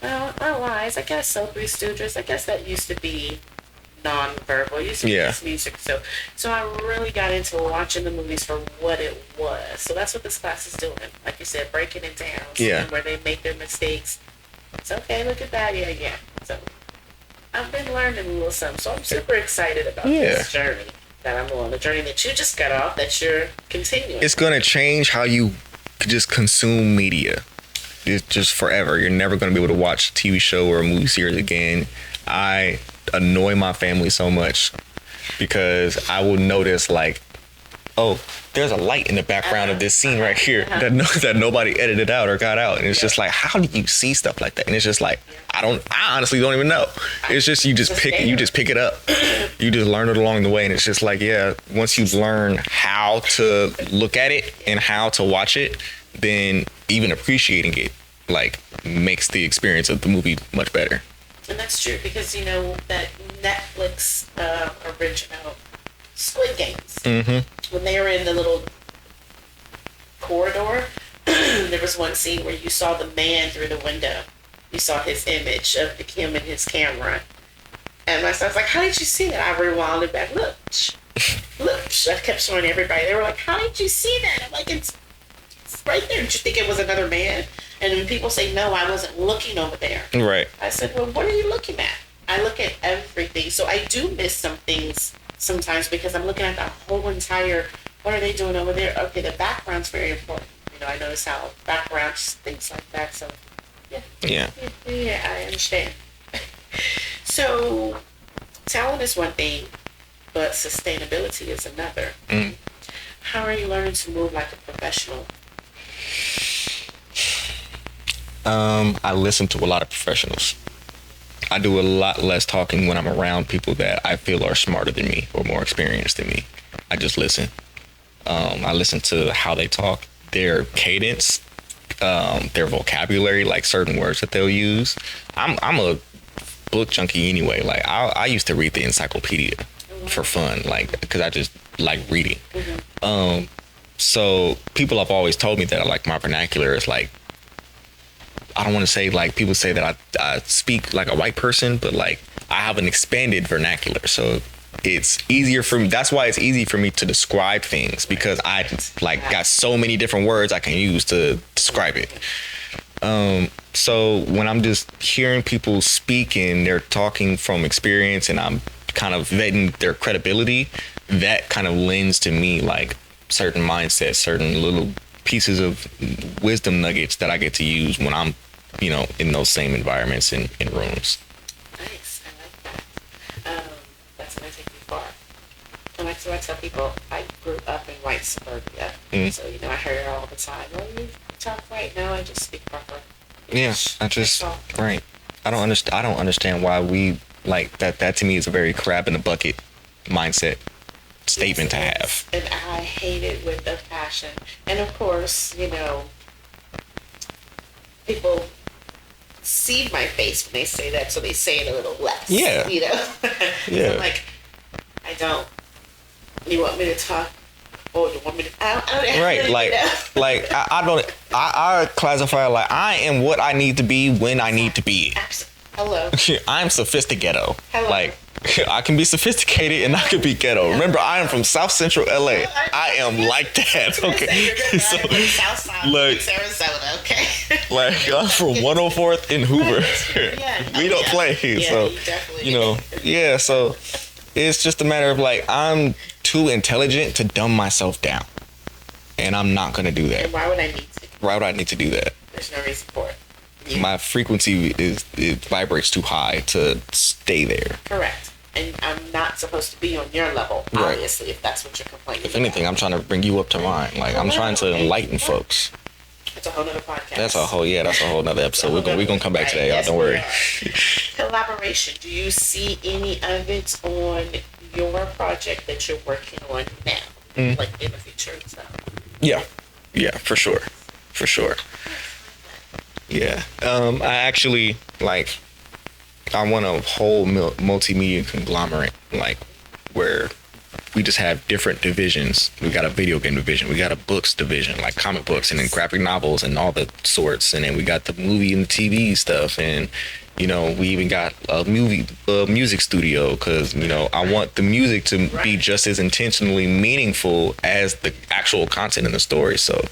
Speaker 1: Well, not lies. I guess so. Three Stooges. I guess that used to be non-verbal. It used to be just music. So I really got into watching the movies for what it was. So that's what this class is doing. Like you said, breaking it down.
Speaker 2: Yeah.
Speaker 1: Where they make their mistakes. It's okay. Look at that. Yeah. So I've been learning a little something. So I'm super excited about this journey that I'm on. The journey that you just got off, that you're continuing.
Speaker 2: It's going to change how you just consume media. It's just forever. You're never going to be able to watch a TV show or a movie series again. I annoy my family so much because I will notice like, oh, there's a light in the background of this scene right here that nobody edited out or got out. And it's just like, how do you see stuff like that? And it's just like, I honestly don't even know. It's just, you just pick it up. You just learn it along the way. And it's just like, yeah, once you learn how to look at it and how to watch it, then even appreciating it like makes the experience of the movie much better.
Speaker 1: And that's true because, that Netflix original Squid Games, when they were in the little corridor, there was one scene where you saw the man through the window. You saw his image of him and his camera. And my son's like, how did you see that? I rewound it back. Look. I kept showing everybody. They were like, how did you see that? I'm like, it's right there. Did you think it was another man? And when people say, no, I wasn't looking over there.
Speaker 2: Right.
Speaker 1: I said, well, what are you looking at? I look at everything. So I do miss some things sometimes because I'm looking at the whole entire, what are they doing over there? Okay, the background's very important. I notice how backgrounds, things like that. So, yeah.
Speaker 2: Yeah.
Speaker 1: Yeah, I understand. So, talent is one thing, but sustainability is another.
Speaker 2: Mm.
Speaker 1: How are you learning to move like a professional?
Speaker 2: I listen to a lot of professionals. I do a lot less talking when I'm around people that I feel are smarter than me or more experienced than me. I just listen. I listen to how they talk, their cadence, their vocabulary, like certain words that they'll use. I'm a book junkie anyway. Like I used to read the encyclopedia for fun, like because I just like reading. So people have always told me that like my vernacular is like, I don't want to say like people say that I speak like a white person, but like I have an expanded vernacular. So it's easier for me. That's why it's easy for me to describe things, because I like got so many different words I can use to describe it. So when I'm just hearing people speak and they're talking from experience and I'm kind of vetting their credibility, that kind of lends to me like certain mindsets, certain little pieces of wisdom nuggets that I get to use when I'm, in those same environments and in rooms.
Speaker 1: Nice, I like that. That's gonna take you far. And like so I tell people, I grew up in white suburbia, so I heard it all the time. Well, you talk white now. I just speak proper English.
Speaker 2: Yeah, I just right. I don't understand why we like that. That to me is a very crab in the bucket mindset statement to have.
Speaker 1: And I hate it with a passion. And of course, people see my face when they say that, so they say it a little less.
Speaker 2: Yeah. Yeah.
Speaker 1: I'm like, I don't. You want me to talk? Or you want me to? I don't
Speaker 2: right. Like I don't. I classify like I am what I need to be when I need to be.
Speaker 1: Hello.
Speaker 2: I'm sophisticated.
Speaker 1: Hello.
Speaker 2: Like I can be sophisticated and I can be ghetto. Remember, I am from South Central LA. I am like that. Okay.
Speaker 1: So, South Side, like Arizona. Okay.
Speaker 2: Like I'm from 104th in Hoover. We don't play.
Speaker 1: Yeah,
Speaker 2: so
Speaker 1: you definitely
Speaker 2: yeah. So it's just a matter of like I'm too intelligent to dumb myself down, and I'm not gonna do that.
Speaker 1: And why would I need to?
Speaker 2: Why would I need to do that?
Speaker 1: There's no reason for it.
Speaker 2: My frequency it vibrates too high to stay there.
Speaker 1: Correct. And I'm not supposed to be on your level, obviously, if that's what you're complaining
Speaker 2: If anything, I'm trying to bring you up to mine. Like, I'm trying to enlighten folks.
Speaker 1: That's a whole nother podcast.
Speaker 2: That's a whole nother episode. We're gonna come back to that, y'all.
Speaker 1: Yes,
Speaker 2: Don't worry.
Speaker 1: Collaboration. Do you see any of it on your project that you're working on now? Like in the future and stuff?
Speaker 2: Yeah, for sure. Yeah. I actually, like, I want a whole multimedia conglomerate, like, where we just have different divisions. We got a video game division. We got a books division, like comic books and then graphic novels and all the sorts. And then we got the movie and TV stuff. And, we even got a music studio because, I want the music to be just as intentionally meaningful as the actual content in the story. So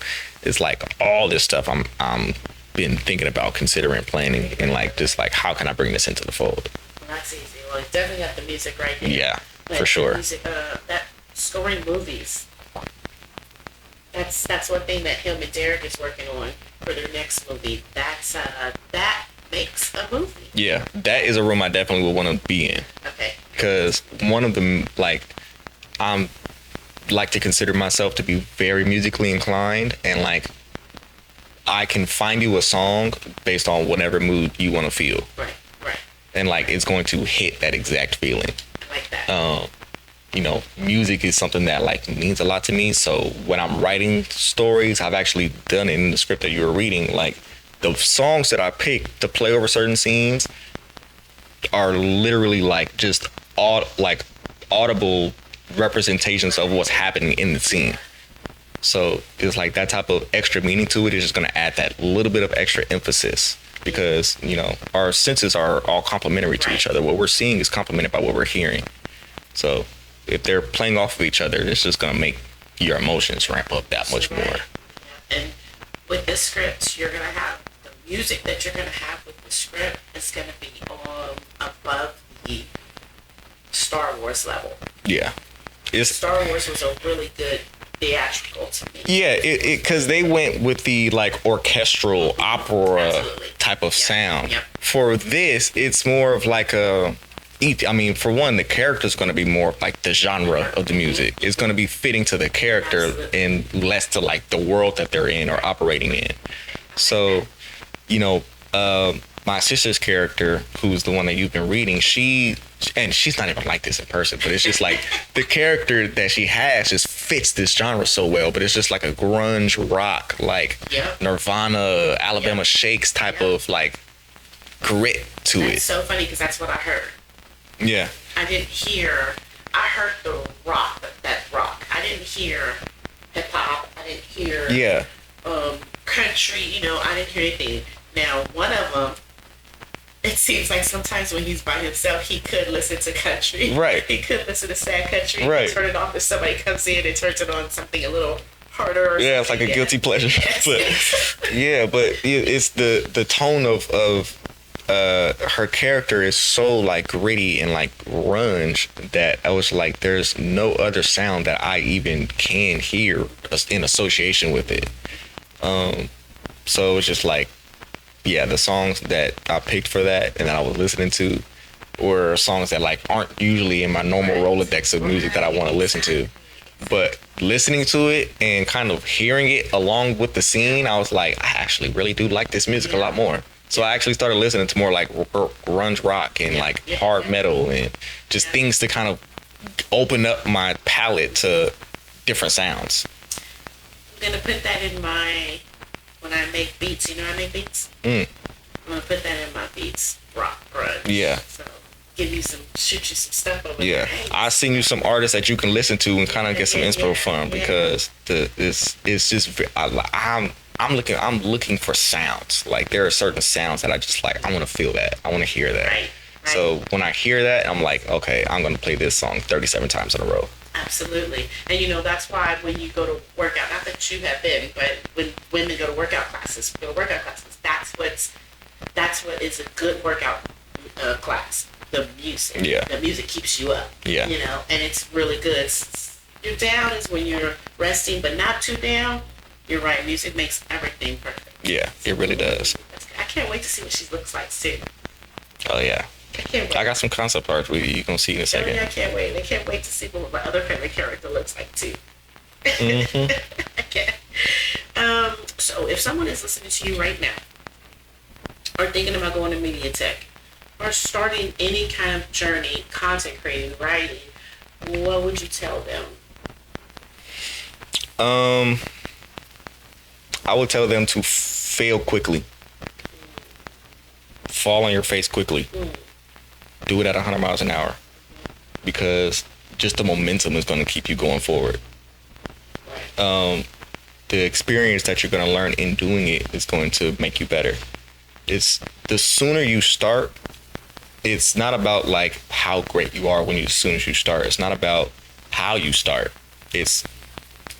Speaker 2: it's like all this stuff I'm been thinking about, considering, planning, and like just like how can I bring this into the fold?
Speaker 1: Well, that's easy. Well, you definitely got the music right here.
Speaker 2: Yeah,
Speaker 1: like,
Speaker 2: for sure.
Speaker 1: Music, that scoring movies. That's one thing that him and Derek is working on for their next movie. That's that makes a movie.
Speaker 2: Yeah, that is a room I definitely would want to be in.
Speaker 1: Okay.
Speaker 2: Because one of them, like, I'm like to consider myself to be very musically inclined, and like I can find you a song based on whatever mood you want to feel.
Speaker 1: Right.
Speaker 2: And like it's going to hit that exact feeling.
Speaker 1: Like that.
Speaker 2: Music is something that like means a lot to me. So when I'm writing stories, I've actually done it in the script that you were reading. Like the songs that I pick to play over certain scenes are literally like just audible representations of what's happening in the scene. So it's like that type of extra meaning to it is just going to add that little bit of extra emphasis because, our senses are all complementary to each other. What we're seeing is complemented by what we're hearing. So if they're playing off of each other, it's just going to make your emotions ramp up that much more.
Speaker 1: And with this script, you're going to have the music that you're going to have with the script is going to be above the Star Wars level.
Speaker 2: Yeah.
Speaker 1: Star Wars was a really good theatrical to me.
Speaker 2: Yeah, because they went with the like orchestral opera
Speaker 1: Absolutely.
Speaker 2: type of sound.
Speaker 1: Yep.
Speaker 2: For this, it's more of like I mean, for one, the character is going to be more like the genre of the music. It's going to be fitting to the character
Speaker 1: Absolutely.
Speaker 2: and less to like the world that they're in or operating in. So, you know, my sister's character, who's the one that you've been reading, and she's not even like this in person, but it's just like the character that she has just fits this genre so well. But it's just like a grunge rock, like
Speaker 1: Yep.
Speaker 2: Nirvana, Alabama
Speaker 1: Yep.
Speaker 2: Shakes type
Speaker 1: Yep.
Speaker 2: of like grit to
Speaker 1: It's
Speaker 2: it.
Speaker 1: so funny because that's what I heard.
Speaker 2: Yeah.
Speaker 1: I heard the rock, that rock. I didn't hear hip hop. I didn't hear
Speaker 2: Yeah.
Speaker 1: country. I didn't hear anything. Now, one of them, it seems like sometimes when he's by himself, he could listen to country.
Speaker 2: Right.
Speaker 1: He could listen to sad country.
Speaker 2: Right.
Speaker 1: Turn it off if somebody comes in and turns it on something a little harder. Or
Speaker 2: Yeah, it's like a
Speaker 1: something.
Speaker 2: guilty pleasure.
Speaker 1: Yes.
Speaker 2: But yeah, but it's the tone of her character is so like gritty and like grunge that I was like, there's no other sound that I even can hear in association with it. So it's just like, yeah, the songs that I picked for that and that I was listening to were songs that like aren't usually in my normal Rolodex of music that I want to listen to. But listening to it and kind of hearing it along with the scene, I was like, I actually really do like this music a lot more. So I actually started listening to more like grunge rock and like hard metal and just things to kind of open up my palette to different sounds.
Speaker 1: I'm gonna put that in when I make beats. I make beats.
Speaker 2: Mm.
Speaker 1: I'm gonna put that in my beats. Rock, grunge.
Speaker 2: Yeah.
Speaker 1: So shoot you some stuff over
Speaker 2: Yeah,
Speaker 1: there. Hey,
Speaker 2: I seen you some artists that you can listen to and kind of get some inspo from because it's just I'm looking for sounds. Like there are certain sounds that I just like. I want to feel that. I want to hear that.
Speaker 1: Right.
Speaker 2: So when I hear that, I'm like, okay, I'm gonna play this song 37 times in a row.
Speaker 1: Absolutely. And that's why when you go to workout, not that you have been, but when women go to workout classes, that's what is a good workout class. The music.
Speaker 2: Yeah.
Speaker 1: The music keeps you up.
Speaker 2: Yeah.
Speaker 1: And it's really good. You're down is when you're resting, but not too down. You're right. Music makes everything perfect.
Speaker 2: Yeah, it really does.
Speaker 1: I can't wait to see what she looks like soon.
Speaker 2: Oh yeah,
Speaker 1: I can't wait.
Speaker 2: I got some concept art you're gonna see in a second.
Speaker 1: I can't wait. I can't wait to see what my other favorite character looks like too.
Speaker 2: Mm-hmm.
Speaker 1: I can't. So if someone is listening to you right now, or thinking about going to MediaTech, or starting any kind of journey, content creating, writing, what would you tell them?
Speaker 2: I would tell them to fail quickly. Fall on your face quickly. Do it at 100 miles an hour because just the momentum is going to keep you going forward. The experience that you're going to learn in doing it is going to make you better. It's the sooner you start, it's not about like how great you are as soon as you start. It's not about how you start. It's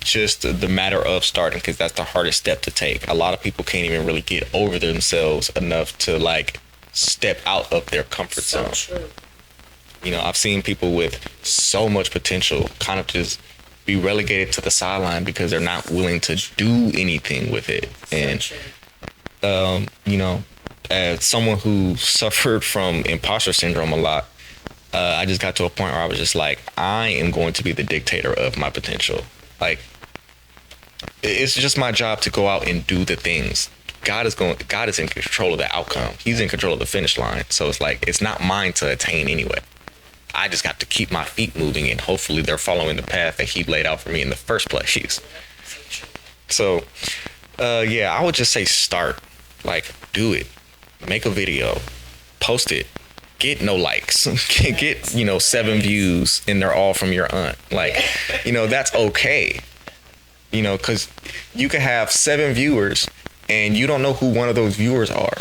Speaker 2: just the matter of starting because that's the hardest step to take. A lot of people can't even really get over themselves enough to like step out of their comfort zone.
Speaker 1: True.
Speaker 2: I've seen people with so much potential kind of just be relegated to the sideline because they're not willing to do anything with it. And as someone who suffered from imposter syndrome a lot, I just got to a point where I was just like, I am going to be the dictator of my potential. Like, it's just my job to go out and do the things. God is in control of the outcome. He's in control of the finish line. So it's like, it's not mine to attain anyway. I just got to keep my feet moving and hopefully they're following the path that he laid out for me in the first place. So, I would just say start. Like, do it. Make a video. Post it. Get no likes. Get 7 views and they're all from your aunt. Like, that's okay. Because you can have 7 viewers and you don't know who one of those viewers are.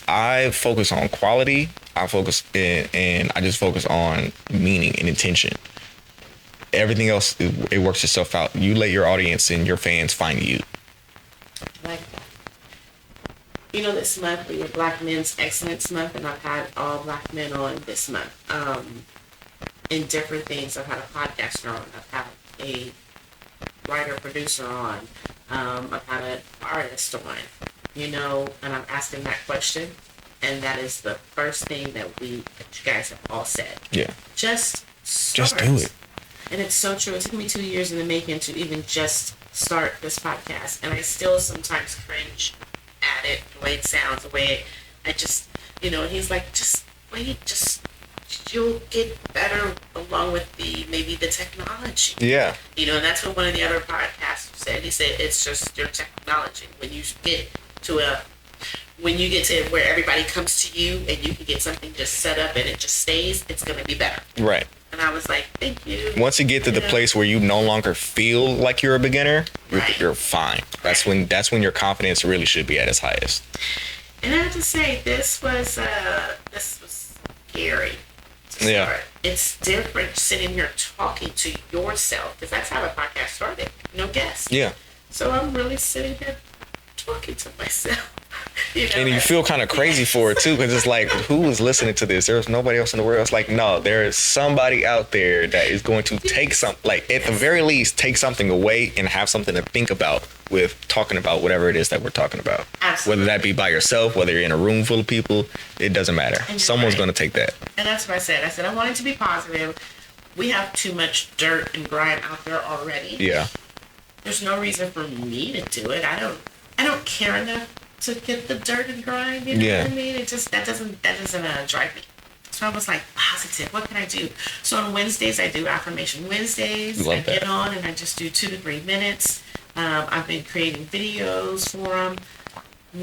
Speaker 2: I focus on quality. And I just focus on meaning and intention. Everything else, it works itself out. You let your audience and your fans find you.
Speaker 1: Like that. This month we were Black Men's Excellence Month, and I've had all Black men on this month. In different things. I've had a podcaster on. I've had a writer producer on, I've had an artist on, and I'm asking that question, and that is the first thing that you guys have all said.
Speaker 2: Yeah.
Speaker 1: Just
Speaker 2: Just do it.
Speaker 1: And it's so true. It took me 2 years in the making to even just start this podcast, and I still sometimes cringe at it, the way it sounds, the way I just, and he's like, just wait, you'll get better along with maybe the technology.
Speaker 2: Yeah.
Speaker 1: And that's what one of the other podcasters said. He said, it's just your technology. When you get to where everybody comes to you and you can get something just set up and it just stays, it's going to be better.
Speaker 2: Right.
Speaker 1: And I was like, thank you.
Speaker 2: Once you get to the place where you no longer feel like you're a beginner, you're fine. That's when your confidence really should be at its highest.
Speaker 1: And I have to say, this was scary to start.
Speaker 2: Yeah.
Speaker 1: It's different sitting here talking to yourself, because that's how the podcast started. No guests.
Speaker 2: Yeah.
Speaker 1: So I'm really sitting here talking to myself.
Speaker 2: And you feel kind of crazy for it too, because it's like, who is listening to this? There's nobody else in the world. It's like, no, there is somebody out there that is going to take at the very least, take something away and have something to think about with talking about whatever it is that we're talking about.
Speaker 1: Absolutely.
Speaker 2: Whether that be by yourself, whether you're in a room full of people, it doesn't matter. Someone's going to take that.
Speaker 1: And that's what I said. I said, I want it to be positive. We have too much dirt and grime out there already.
Speaker 2: Yeah.
Speaker 1: There's no reason for me to do it. I don't care enough to get the dirt and grime, what I mean? It just, that doesn't drive me. So I was like, positive, what can I do? So on Wednesdays, I do affirmation Wednesdays. I get on and I just do 2 to 3 minutes. I've been creating videos for them.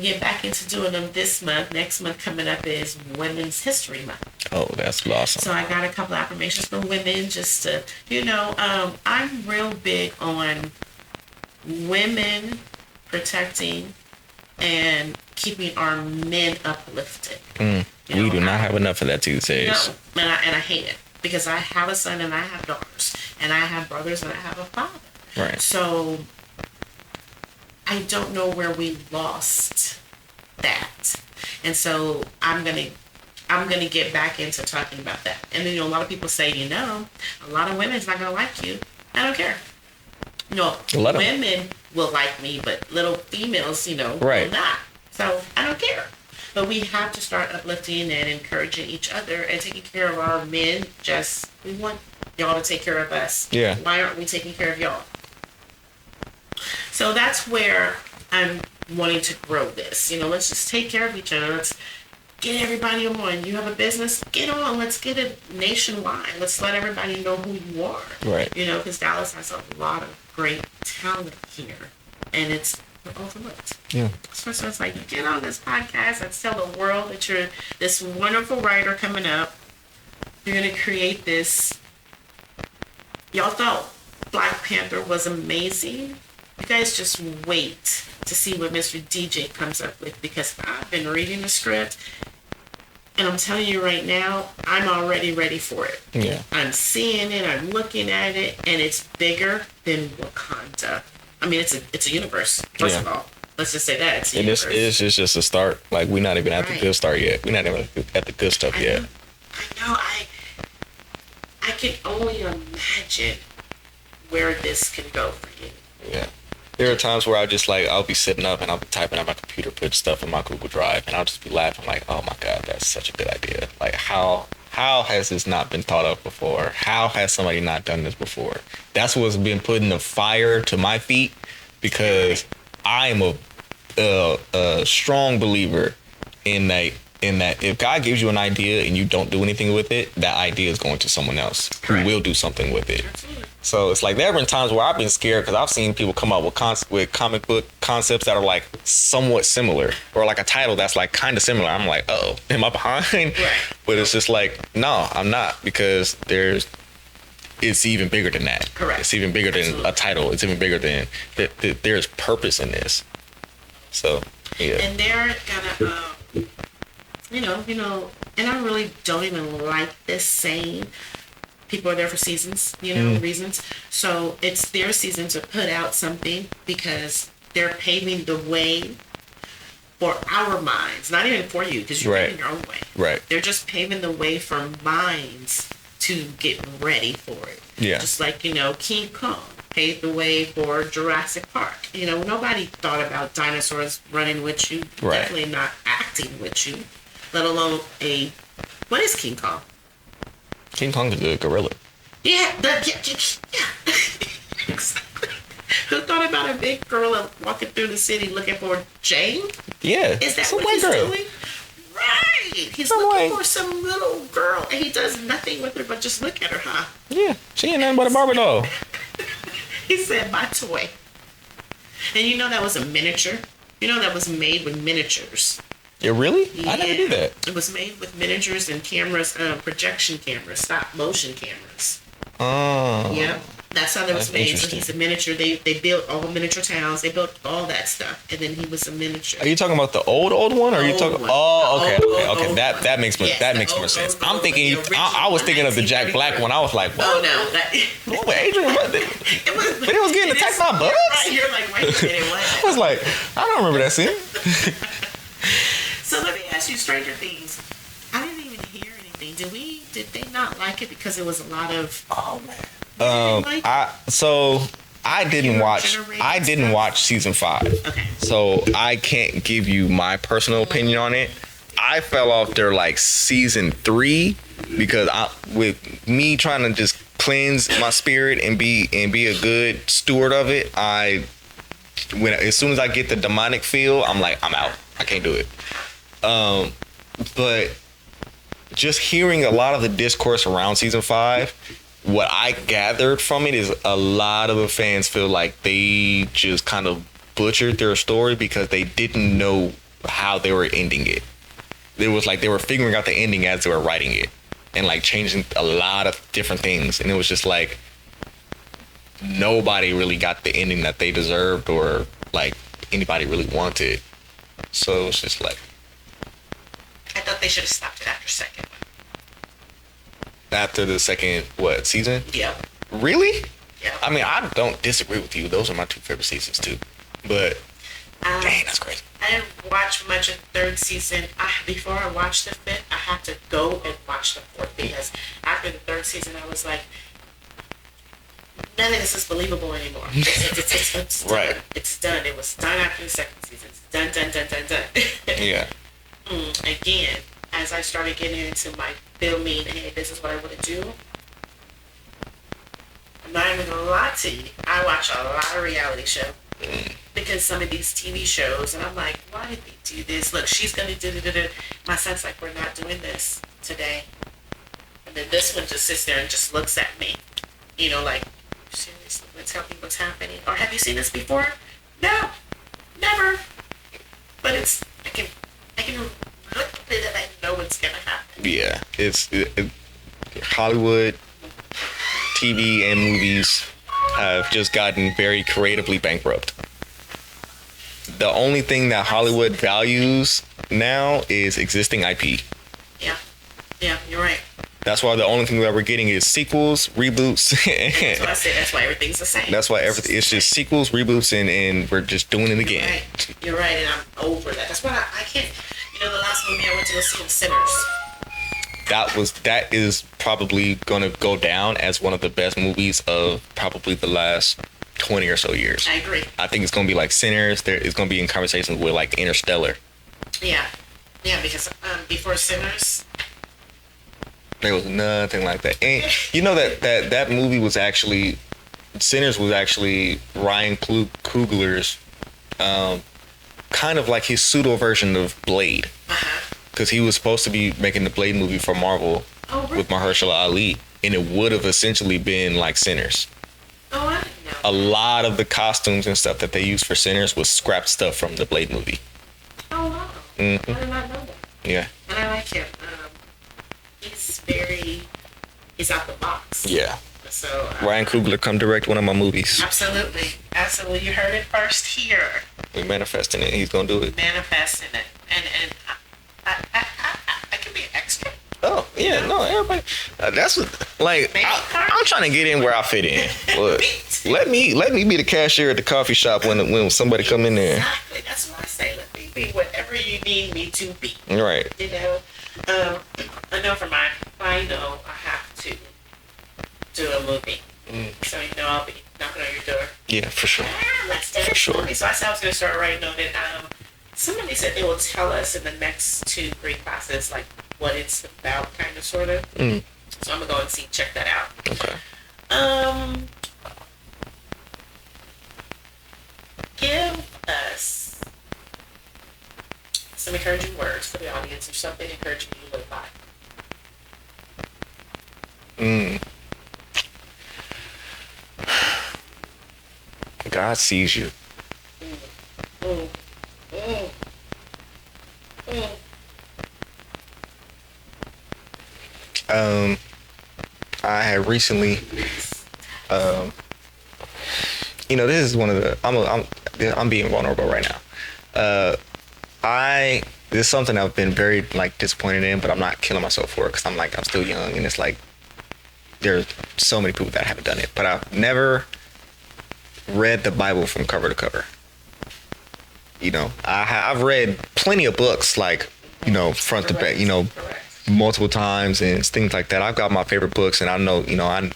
Speaker 1: Get back into doing them this month. Next month coming up is Women's History Month.
Speaker 2: Oh, that's awesome.
Speaker 1: So I got a couple affirmations for women just to, I'm real big on women protecting and keeping our men uplifted.
Speaker 2: We do not have enough of that these days.
Speaker 1: No, and I hate it, because I have a son and I have daughters and I have brothers and I have a father.
Speaker 2: Right.
Speaker 1: So I don't know where we lost that, and so I'm gonna get back into talking about that. And then a lot of people say, a lot of women's not gonna like you. I don't care. No, women will like me, but little females, will not. So I don't care. But we have to start uplifting and encouraging each other and taking care of our men. We want y'all to take care of us.
Speaker 2: Yeah.
Speaker 1: Why aren't we taking care of y'all? So that's where I'm wanting to grow this. Let's just take care of each other. Let's get everybody on. You have a business, get on. Let's get it nationwide. Let's let everybody know who you are.
Speaker 2: Right.
Speaker 1: Because Dallas has a lot of great talent here, and it's overlooked.
Speaker 2: Yeah.
Speaker 1: So it's like, get on this podcast. Let's tell the world that you're this wonderful writer coming up. You're going to create this. Y'all thought Black Panther was amazing. You guys just wait to see what Mr. DeeJay comes up with, because I've been reading the script, and I'm telling you right now, I'm already ready for it.
Speaker 2: Yeah.
Speaker 1: I'm seeing it, I'm looking at it, and it's bigger than Wakanda. I mean, it's a universe, first of all. Let's just say that. It's a universe.
Speaker 2: This is just a start. Like, we're not even at the good start yet. We're not even at the good stuff yet.
Speaker 1: I know. I can only imagine where this can go for you.
Speaker 2: Yeah. There are times where I'll be sitting up and I'll be typing on my computer, put stuff in my Google Drive, and I'll just be laughing like, oh my God, that's such a good idea. Like, how has this not been thought of before? How has somebody not done this before? That's what's been putting the fire to my feet, because I am a strong believer in that if God gives you an idea and you don't do anything with it, that idea is going to someone else who will do something with it. So it's like, there have been times where I've been scared because I've seen people come up with comic book concepts that are like somewhat similar, or like a title that's like kind of similar. I'm like, oh, am I behind? Right. But it's just like, no, I'm not, because it's even bigger than that.
Speaker 1: Correct.
Speaker 2: It's even bigger than a title. It's even bigger than there's purpose in this. So yeah.
Speaker 1: And they're gonna, and I really don't even like this saying, people are there for seasons, reasons. So it's their season to put out something, because they're paving the way for our minds, not even for you, because you're paving your own way.
Speaker 2: Right.
Speaker 1: They're just paving the way for minds to get ready for it.
Speaker 2: Yeah.
Speaker 1: Just like, King Kong paved the way for Jurassic Park. Nobody thought about dinosaurs running with you,
Speaker 2: Right. Definitely
Speaker 1: not acting with you, let alone what is King Kong?
Speaker 2: King Kong is a gorilla.
Speaker 1: Yeah. Exactly. Who thought about a big gorilla walking through the city looking for Jane?
Speaker 2: Yeah.
Speaker 1: Is that
Speaker 2: some
Speaker 1: what
Speaker 2: white
Speaker 1: he's
Speaker 2: girl.
Speaker 1: doing? Right. He's looking for some little girl, and he does nothing with her but just look at her, huh?
Speaker 2: Yeah. She ain't nothing but a Barbie doll.
Speaker 1: He said, my toy. And that was a miniature. That was made with miniatures.
Speaker 2: Yeah, really?
Speaker 1: Yeah.
Speaker 2: I never knew that.
Speaker 1: It was made with miniatures and cameras, projection cameras, stop motion cameras.
Speaker 2: Oh.
Speaker 1: Yeah. That's how that was
Speaker 2: That's
Speaker 1: made. So
Speaker 2: interesting.
Speaker 1: he's a miniature. They built all miniature towns. They built all that stuff. And then he was a miniature.
Speaker 2: Are you talking about the old one, or are you
Speaker 1: Old
Speaker 2: talking?
Speaker 1: one.
Speaker 2: Oh, okay,
Speaker 1: The
Speaker 2: okay,
Speaker 1: old
Speaker 2: okay.
Speaker 1: one.
Speaker 2: That makes more
Speaker 1: Yes,
Speaker 2: that
Speaker 1: the
Speaker 2: makes more
Speaker 1: old,
Speaker 2: sense.
Speaker 1: old,
Speaker 2: I'm
Speaker 1: old,
Speaker 2: thinking.
Speaker 1: the original
Speaker 2: I was thinking of the Jack
Speaker 1: 1933.
Speaker 2: Black one. I was like, what?
Speaker 1: Oh no.
Speaker 2: What, Adrian? What? But it was getting attacked by bugs.
Speaker 1: Right, you're like, wait a minute,
Speaker 2: I
Speaker 1: what?
Speaker 2: was like, I don't remember that scene.
Speaker 1: So let me ask you, Stranger Things. I didn't even hear anything. Did they not like it because it was a lot of?
Speaker 2: Oh man.
Speaker 1: Like,
Speaker 2: I didn't watch. I didn't watch season 5.
Speaker 1: okay.
Speaker 2: So I can't give you my personal opinion on it. I fell off there like season 3 because with me trying to just cleanse my spirit and be a good steward of it, as soon as I get the demonic feel, I'm like, I'm out. I can't do it. But just hearing a lot of the discourse around season 5, what I gathered from it is a lot of the fans feel like they just kind of butchered their story because they didn't know how they were ending it. It was like they were figuring out the ending as they were writing it and like changing a lot of different things. And it was just like nobody really got the ending that they deserved or like anybody really wanted. So it was just like,
Speaker 1: I thought they should have stopped it after second.
Speaker 2: after the second season?
Speaker 1: Yeah.
Speaker 2: Really?
Speaker 1: Yeah.
Speaker 2: I mean, I don't disagree with you. Those are my 2 favorite seasons too. But dang, that's crazy.
Speaker 1: I didn't watch much of the 3rd season. Before I watched the 5th, I had to go and watch the 4th because after the 3rd season, I was like, none of this is believable anymore. It's done.
Speaker 2: Right.
Speaker 1: It's done. It was done after the 2nd season. It's done.
Speaker 2: Yeah.
Speaker 1: Again, as I started getting into my filming, hey, this is what I want to do. I'm not even gonna lie to you. I watch a lot of reality shows because some of these TV shows, and I'm like, why did they do this? Look, she's gonna do it. My son's like, we're not doing this today. And then this one just sits there and just looks at me, like, seriously, tell me what's happening. Or have you seen this before? No, never. But I can look at it and I know what's gonna happen.
Speaker 2: Yeah. It's Hollywood, TV, and movies have just gotten very creatively bankrupt. The only thing that Hollywood values now is existing IP.
Speaker 1: Yeah, you're right.
Speaker 2: That's why the only thing that we're getting is sequels, reboots.
Speaker 1: That's what I said. That's why everything's the same.
Speaker 2: That's why everything. It's just sequels, reboots, and we're just doing it again.
Speaker 1: You're right, and I'm over that. That's why I can't. The last movie I went to go see was Sinners.
Speaker 2: That is probably gonna go down as one of the best movies of probably the last 20 or so years.
Speaker 1: I agree.
Speaker 2: I think it's gonna be like Sinners. It's gonna be in conversations with like Interstellar.
Speaker 1: Yeah, because before Sinners,
Speaker 2: there was nothing like that. And you know that movie was actually, Sinners was actually Ryan Coogler's kind of like his pseudo version of Blade. Because he was supposed to be making the Blade movie for Marvel with Mahershala Ali, and it would have essentially been like Sinners.
Speaker 1: Oh, I didn't know.
Speaker 2: A lot of the costumes and stuff that they used for Sinners was scrapped stuff from the Blade movie.
Speaker 1: Oh, wow.
Speaker 2: Mm-hmm.
Speaker 1: I did not know that.
Speaker 2: Yeah.
Speaker 1: And I like him. He's out the box.
Speaker 2: Yeah.
Speaker 1: So
Speaker 2: Ryan Coogler, come direct one of my movies.
Speaker 1: Absolutely. You heard it first here.
Speaker 2: We manifesting it. He's gonna do it.
Speaker 1: Manifesting it, and I can be an extra.
Speaker 2: Oh yeah, no, everybody. That's what. Like I'm trying to get in where I fit in. Look, let me be the cashier at the coffee shop when somebody come in there.
Speaker 1: Exactly. That's what I say. Let me be whatever you need me to be.
Speaker 2: Right.
Speaker 1: I know for my final, I have to do a movie. So, I'll be knocking on your door.
Speaker 2: Yeah, for sure.
Speaker 1: Let's do
Speaker 2: For sure.
Speaker 1: So I said I was going to start writing on it. Somebody said they will tell us in the next 2-3 classes, like, what it's about, kind of, sort of. So I'm going to go and check that out.
Speaker 2: Okay.
Speaker 1: Give us some encouraging words for the audience or something encouraging you to live by.
Speaker 2: God sees you. I had recently, this is one of the, I'm being vulnerable right now. This is something I've been very disappointed in, but I'm not killing myself for it because I'm still young, and it's like there's so many people that haven't done it, but I've never read the Bible from cover to cover. I've read plenty of books, front to back, multiple times and things like that. I've got my favorite books, and I know,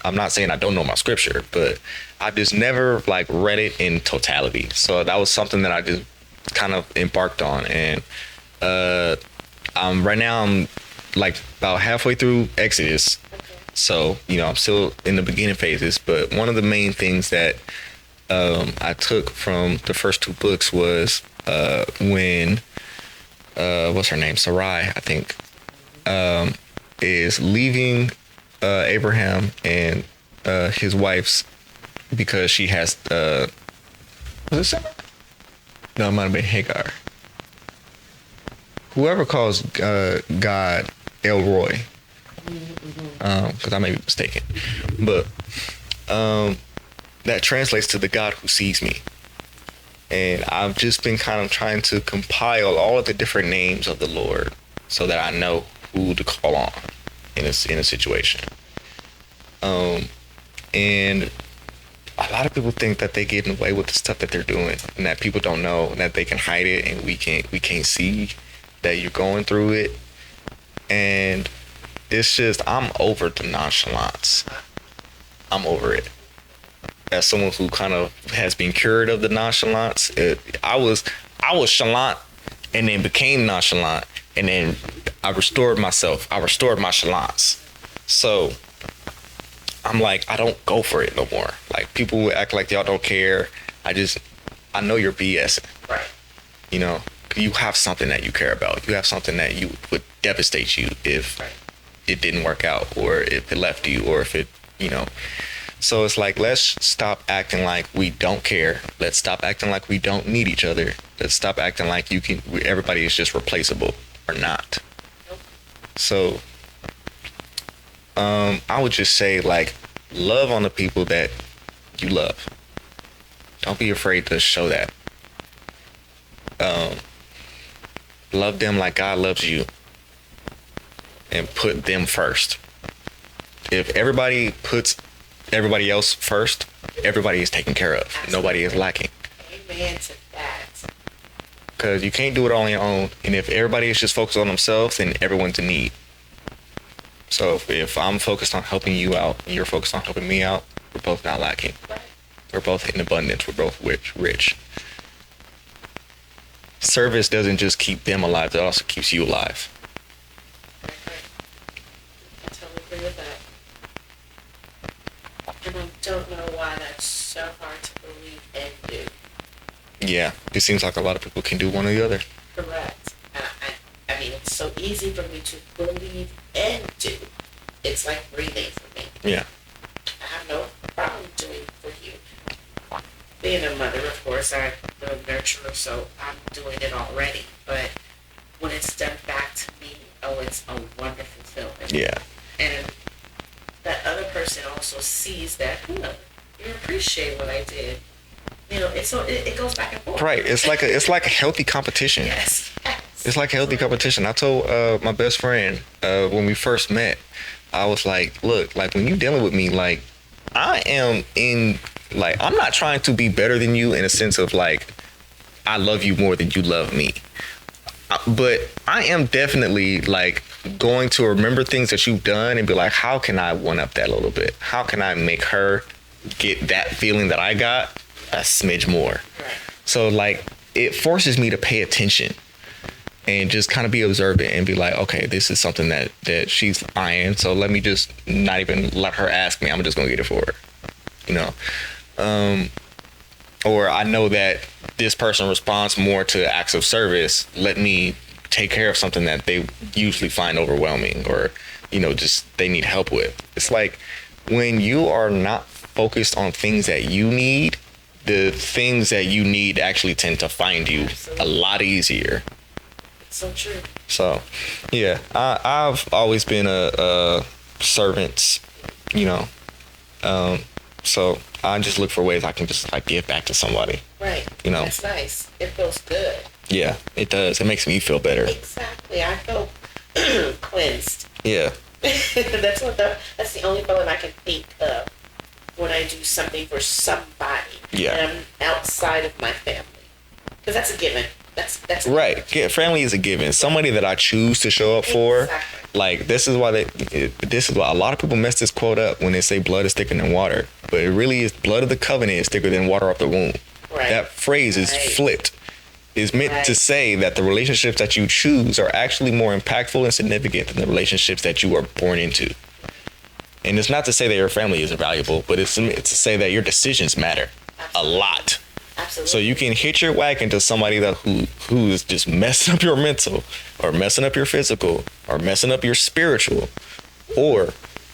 Speaker 2: I'm not saying I don't know my scripture, but I just never read it in totality. So that was something that I just kind of embarked on, and right now I'm about halfway through Exodus. So, I'm still in the beginning phases, but one of the main things that I took from the first 2 books was when what's her name, Sarai, I think, is leaving Abraham and his wife's because she has was it Sarah? No, it might have been Hagar. Whoever calls God El Roy, because I may be mistaken, but that translates to the God who sees me. And I've just been kind of trying to compile all of the different names of the Lord so that I know who to call on in a situation. And a lot of people think that they get away with the stuff that they're doing, and that people don't know, and that they can hide it, and we can't see that you're going through it. And it's just, I'm over the nonchalance. I'm over it. As someone who kind of has been cured of the nonchalance, I was chalant and then became nonchalant, and then I restored myself. I restored my chalance. So I'm I don't go for it no more. People act like y'all don't care. I know you're BSing.
Speaker 1: Right.
Speaker 2: You have something that you care about. You have something that you would devastate you if it didn't work out, or if it left you, or if it, So it's let's stop acting like we don't care. Let's stop acting like we don't need each other. Let's stop acting like everybody is just replaceable or not.
Speaker 1: Nope.
Speaker 2: So I would just say love on the people that you love. Don't be afraid to show that. Love them like God loves you, and put them first. If everybody puts everybody else first, everybody is taken care of. Absolutely. Nobody is lacking.
Speaker 1: Amen to that.
Speaker 2: Because you can't do it all on your own. And if everybody is just focused on themselves, then everyone's in need. So if I'm focused on helping you out, and you're focused on helping me out, we're both not lacking.
Speaker 1: Right.
Speaker 2: We're both in abundance. We're both rich. Service doesn't just keep them alive, it also keeps you alive.
Speaker 1: Right. I totally agree with that. And I don't know why that's so hard to believe and do.
Speaker 2: Yeah, it seems like a lot of people can do one or the other.
Speaker 1: Correct. I mean, it's so easy for me to believe and do. It's like breathing for me.
Speaker 2: Yeah.
Speaker 1: I have no problem doing for you. Being a mother, of course, I'm a nurturer, so I'm doing it already. But when it's done back to me, it's a wonderful feeling.
Speaker 2: Yeah.
Speaker 1: And that other person also sees that, you appreciate what I did. It goes back and forth.
Speaker 2: Right. It's like a healthy competition.
Speaker 1: Yes.
Speaker 2: It's like a healthy competition. I told my best friend when we first met, I was like, look, when you're dealing with me, I am I'm not trying to be better than you in a sense of I love you more than you love me. But I am definitely going to remember things that you've done and be like, how can I one up that a little bit? How can I make her get that feeling that I got a smidge more?
Speaker 1: Right.
Speaker 2: So like it forces me to pay attention and just kind of be observant and be like, okay, this is something that she's eyeing. So let me just not even let her ask me. I'm just gonna get it for her, you know. Or I know that this person responds more to acts of service. Let me take care of something that they usually find overwhelming, or, you know, just they need help with. It's like when you are not focused on things that you need, the things that you need actually tend to find you a lot easier.
Speaker 1: So true.
Speaker 2: So, yeah, I've always been a servant, you know. So I just look for ways I can just like give back to somebody.
Speaker 1: Right.
Speaker 2: You know.
Speaker 1: That's nice. It feels good.
Speaker 2: Yeah, it does. It makes me feel better.
Speaker 1: Exactly. I feel cleansed.
Speaker 2: Yeah.
Speaker 1: That's the only feeling I can think of when I do something for somebody.
Speaker 2: Yeah.
Speaker 1: And I'm outside of my family. Because that's a given. That's
Speaker 2: right. Yeah, family is a given. Somebody that I choose to show up for.
Speaker 1: Exactly.
Speaker 2: Like this is why a lot of people mess this quote up when they say blood is thicker than water, but it really is blood of the covenant is thicker than water off the womb.
Speaker 1: Right.
Speaker 2: That phrase is flipped. It's meant to say that the relationships that you choose are actually more impactful and significant than the relationships that you are born into. And it's not to say that your family isn't valuable, but it's to say that your decisions matter a lot.
Speaker 1: Absolutely.
Speaker 2: So you can hitch your wagon to somebody that who is just messing up your mental, or messing up your physical, or messing up your spiritual, or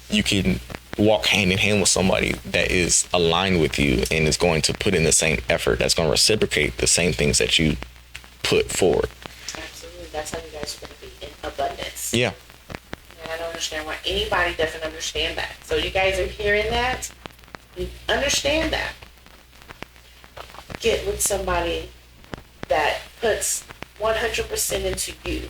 Speaker 2: you can walk hand in hand with somebody that is aligned with you and is going to put in the same effort, that's going to reciprocate the same things that you put forward.
Speaker 1: Absolutely. That's how you guys are going to be in abundance.
Speaker 2: Yeah.
Speaker 1: And I don't understand why anybody doesn't understand that. So you guys are hearing that? You understand that. Get with somebody that puts 100% into you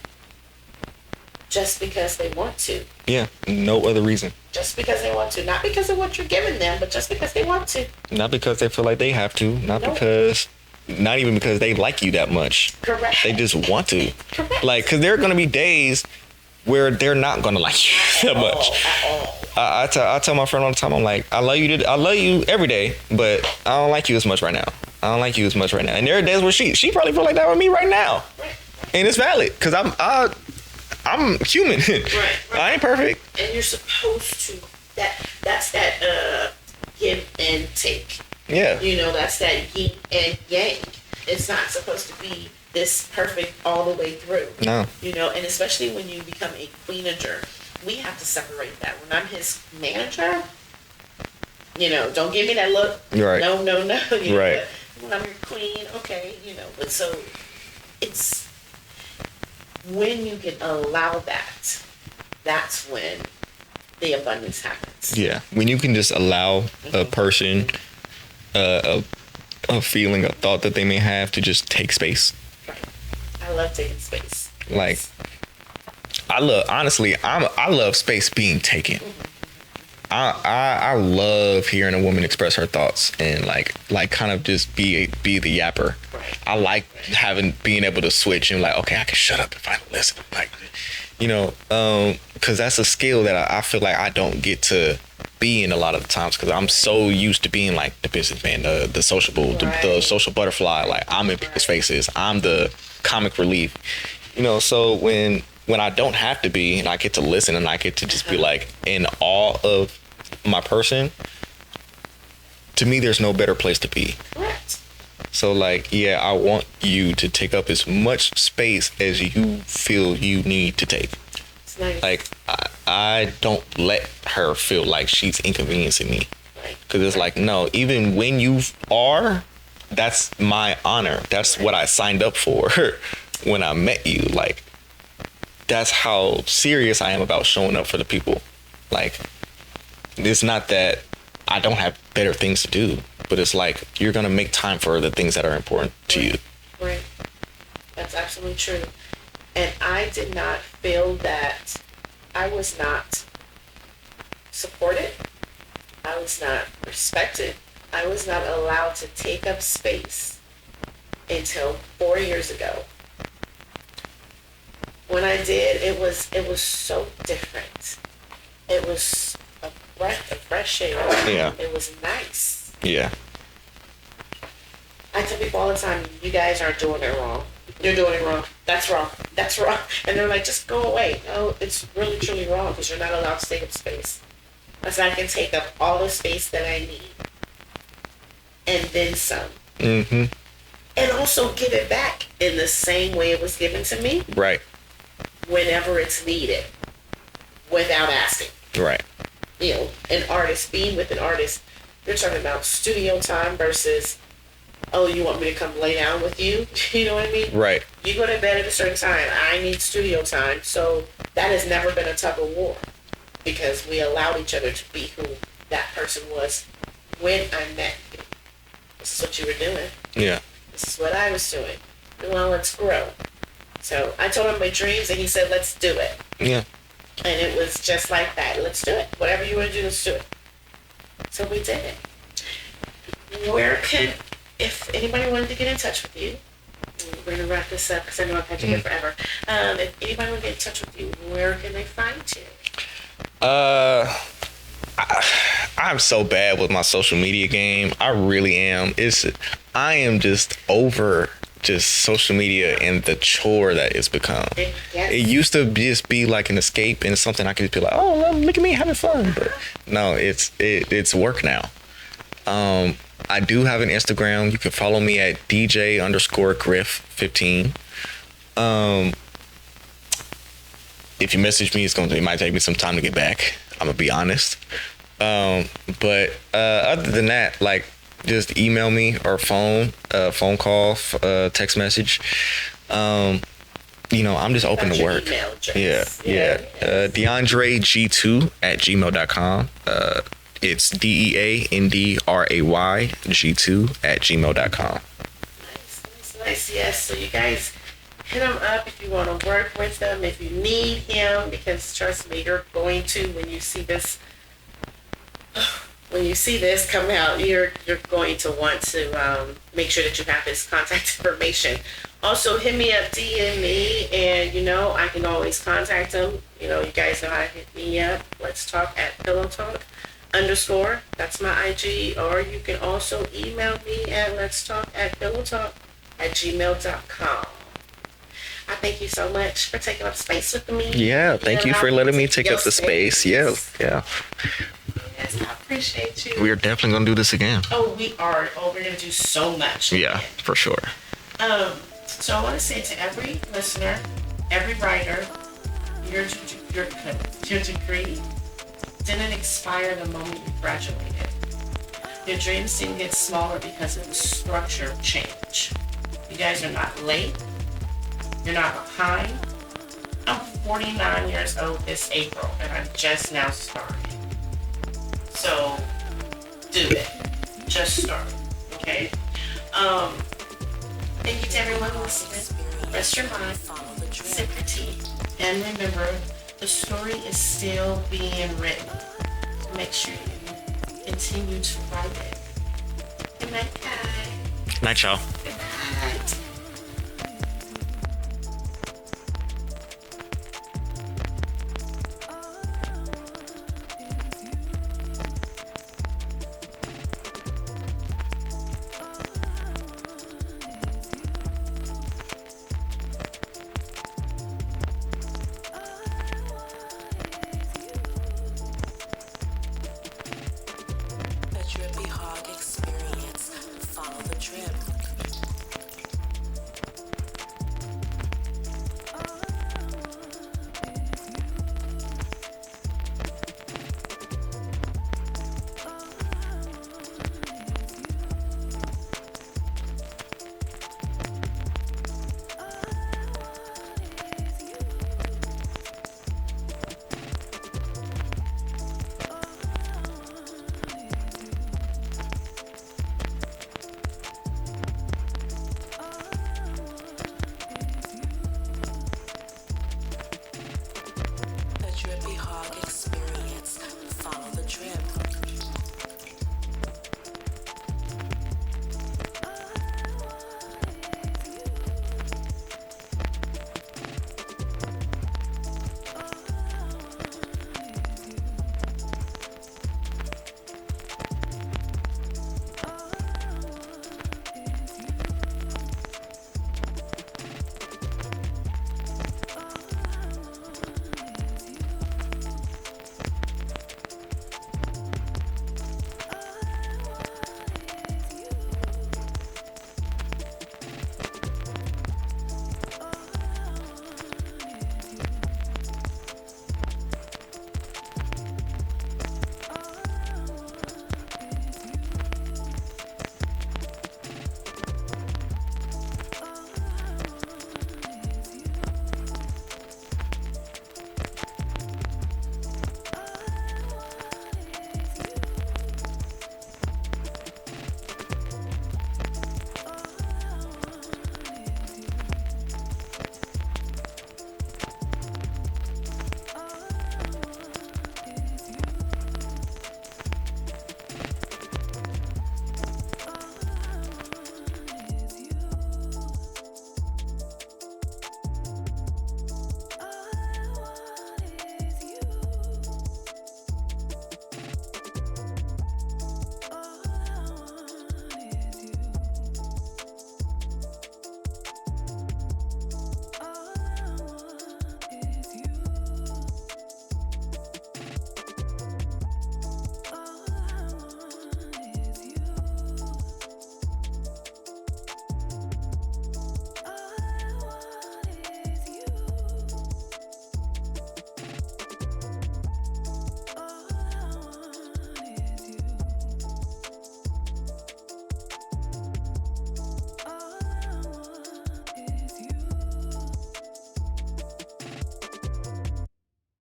Speaker 1: just because they want to.
Speaker 2: Yeah. No other reason.
Speaker 1: Just because they want to. Not because of what you're giving them, but just because they want to.
Speaker 2: Not because they feel like they have to. Not even because they like you that much.
Speaker 1: Correct.
Speaker 2: They just want to.
Speaker 1: Correct.
Speaker 2: Like, because there are going to be days where they're not going to like you that much. I tell my friend all the time, I'm like, I love you every day, but I don't like you as much right now. And there are days where she probably feel like that with me right now.
Speaker 1: Right.
Speaker 2: And it's valid, because I'm human.
Speaker 1: Right.
Speaker 2: I ain't perfect.
Speaker 1: And you're supposed to, that's that give and take.
Speaker 2: Yeah.
Speaker 1: You know, that's that yin and yang. It's not supposed to be this perfect all the way through.
Speaker 2: No.
Speaker 1: You know, and especially when you become a queenager, we have to separate that. When I'm his manager, you know, don't give me that look.
Speaker 2: Right.
Speaker 1: No. You know,
Speaker 2: right.
Speaker 1: when I'm your queen, okay, you know. But so it's when you can allow that, that's when the abundance happens.
Speaker 2: Yeah. When you can just allow a person, a feeling, a thought that they may have to just take space.
Speaker 1: Right. I love taking space.
Speaker 2: Like, I love space being taken. I love hearing a woman express her thoughts and like kind of just be the yapper.
Speaker 1: Right.
Speaker 2: I like being able to switch and like, okay, I can shut up if I listen. Like, you know, because that's a skill that I feel like I don't get to be in a lot of the times, because I'm so used to being like the businessman, the sociable, the social butterfly. Like, I'm in people's faces. I'm the comic relief. You know, so when I don't have to be, and I get to listen, and I get to just be like in awe of my person, to me, there's no better place to be.
Speaker 1: Correct.
Speaker 2: So like, yeah, I want you to take up as much space as you feel you need to take.
Speaker 1: It's nice.
Speaker 2: Like, I don't let her feel like she's inconveniencing me.
Speaker 1: Right.
Speaker 2: Because it's like, no, even when you are, that's my honor. That's what I signed up for when I met you. Like, that's how serious I am about showing up for the people. Like, it's not that I don't have better things to do, but it's like, you're going to make time for the things that are important to you.
Speaker 1: Right. That's absolutely true. And I did not feel that I was not supported. I was not respected. I was not allowed to take up space until 4 years ago. When I did, it was so different. It was a breath of fresh air.
Speaker 2: Yeah.
Speaker 1: It was nice.
Speaker 2: Yeah.
Speaker 1: I tell people all the time, you guys are doing it wrong. You're doing it wrong. That's wrong. That's wrong. And they're like, just go away. No, it's really, truly wrong because you're not allowed to take up space. So I can take up all the space that I need. And then some.
Speaker 2: Mm-hmm.
Speaker 1: And also give it back in the same way it was given to me.
Speaker 2: Right.
Speaker 1: Whenever it's needed. Without asking.
Speaker 2: Right.
Speaker 1: You know, an artist, being with an artist, you're talking about studio time versus, oh, you want me to come lay down with you? You know what I mean?
Speaker 2: Right.
Speaker 1: You go to bed at a certain time. I need studio time. So that has never been a tug of war because we allowed each other to be who that person was when I met you. This is what you were doing.
Speaker 2: Yeah.
Speaker 1: This is what I was doing. Well, let's grow. So I told him my dreams and he said, let's do it.
Speaker 2: Yeah.
Speaker 1: And it was just like that. Let's do it. Whatever you want to do, let's do it. So we did it. Where can, if anybody wanted to get in touch with you, we're going to wrap this up because I know I've had you here forever. If anybody want to get in touch with you, where can they find you?
Speaker 2: I'm so bad with my social media game. I really am. I am just over just social media and the chore that it's become.
Speaker 1: Yes.
Speaker 2: It used to just be like an escape and something I could just be like, oh, well, look at me having fun. But no, it's work now. I do have an Instagram. You can follow me at DeeJay_Griff15. If you message me, it might take me some time to get back. I'm gonna be honest. But other than that, like, just email me or phone call, text message. I'm just open to work.
Speaker 1: Email address.
Speaker 2: Yeah. DeAndreG2@gmail.com. It's DeAndrayG2@gmail.com.
Speaker 1: Nice. Yes. So you guys hit him up if you want to work with him, if you need him, because trust me, you're going to when you see this. When you see this come out, you're going to want to make sure that you have his contact information. Also, hit me up, DM me, and I can always contact him. You guys know how to hit me up. Let's talk at PillowTalk_. That's my IG, or you can also email me at letstalk@pillowtalk@gmail.com. I thank you so much for taking up space with me.
Speaker 2: Yeah, thank you for letting me take up the space. Yeah.
Speaker 1: Yes, I appreciate you.
Speaker 2: We are definitely gonna do this again.
Speaker 1: Oh, we are. Oh, we're gonna do so much.
Speaker 2: Yeah, for sure.
Speaker 1: So I want to say to every listener, every writer, your degree didn't expire the moment you graduated. Your dreams didn't get smaller because of the structure change. You guys are not late. You're not behind. I'm 49 years old this April, and I'm just now starting. So, do it. Just start, okay? Thank you to everyone listening. Rest your mind, sip your tea, and remember, the story is still being written. So make sure you continue to write it. Good night, guys.
Speaker 2: Night, y'all.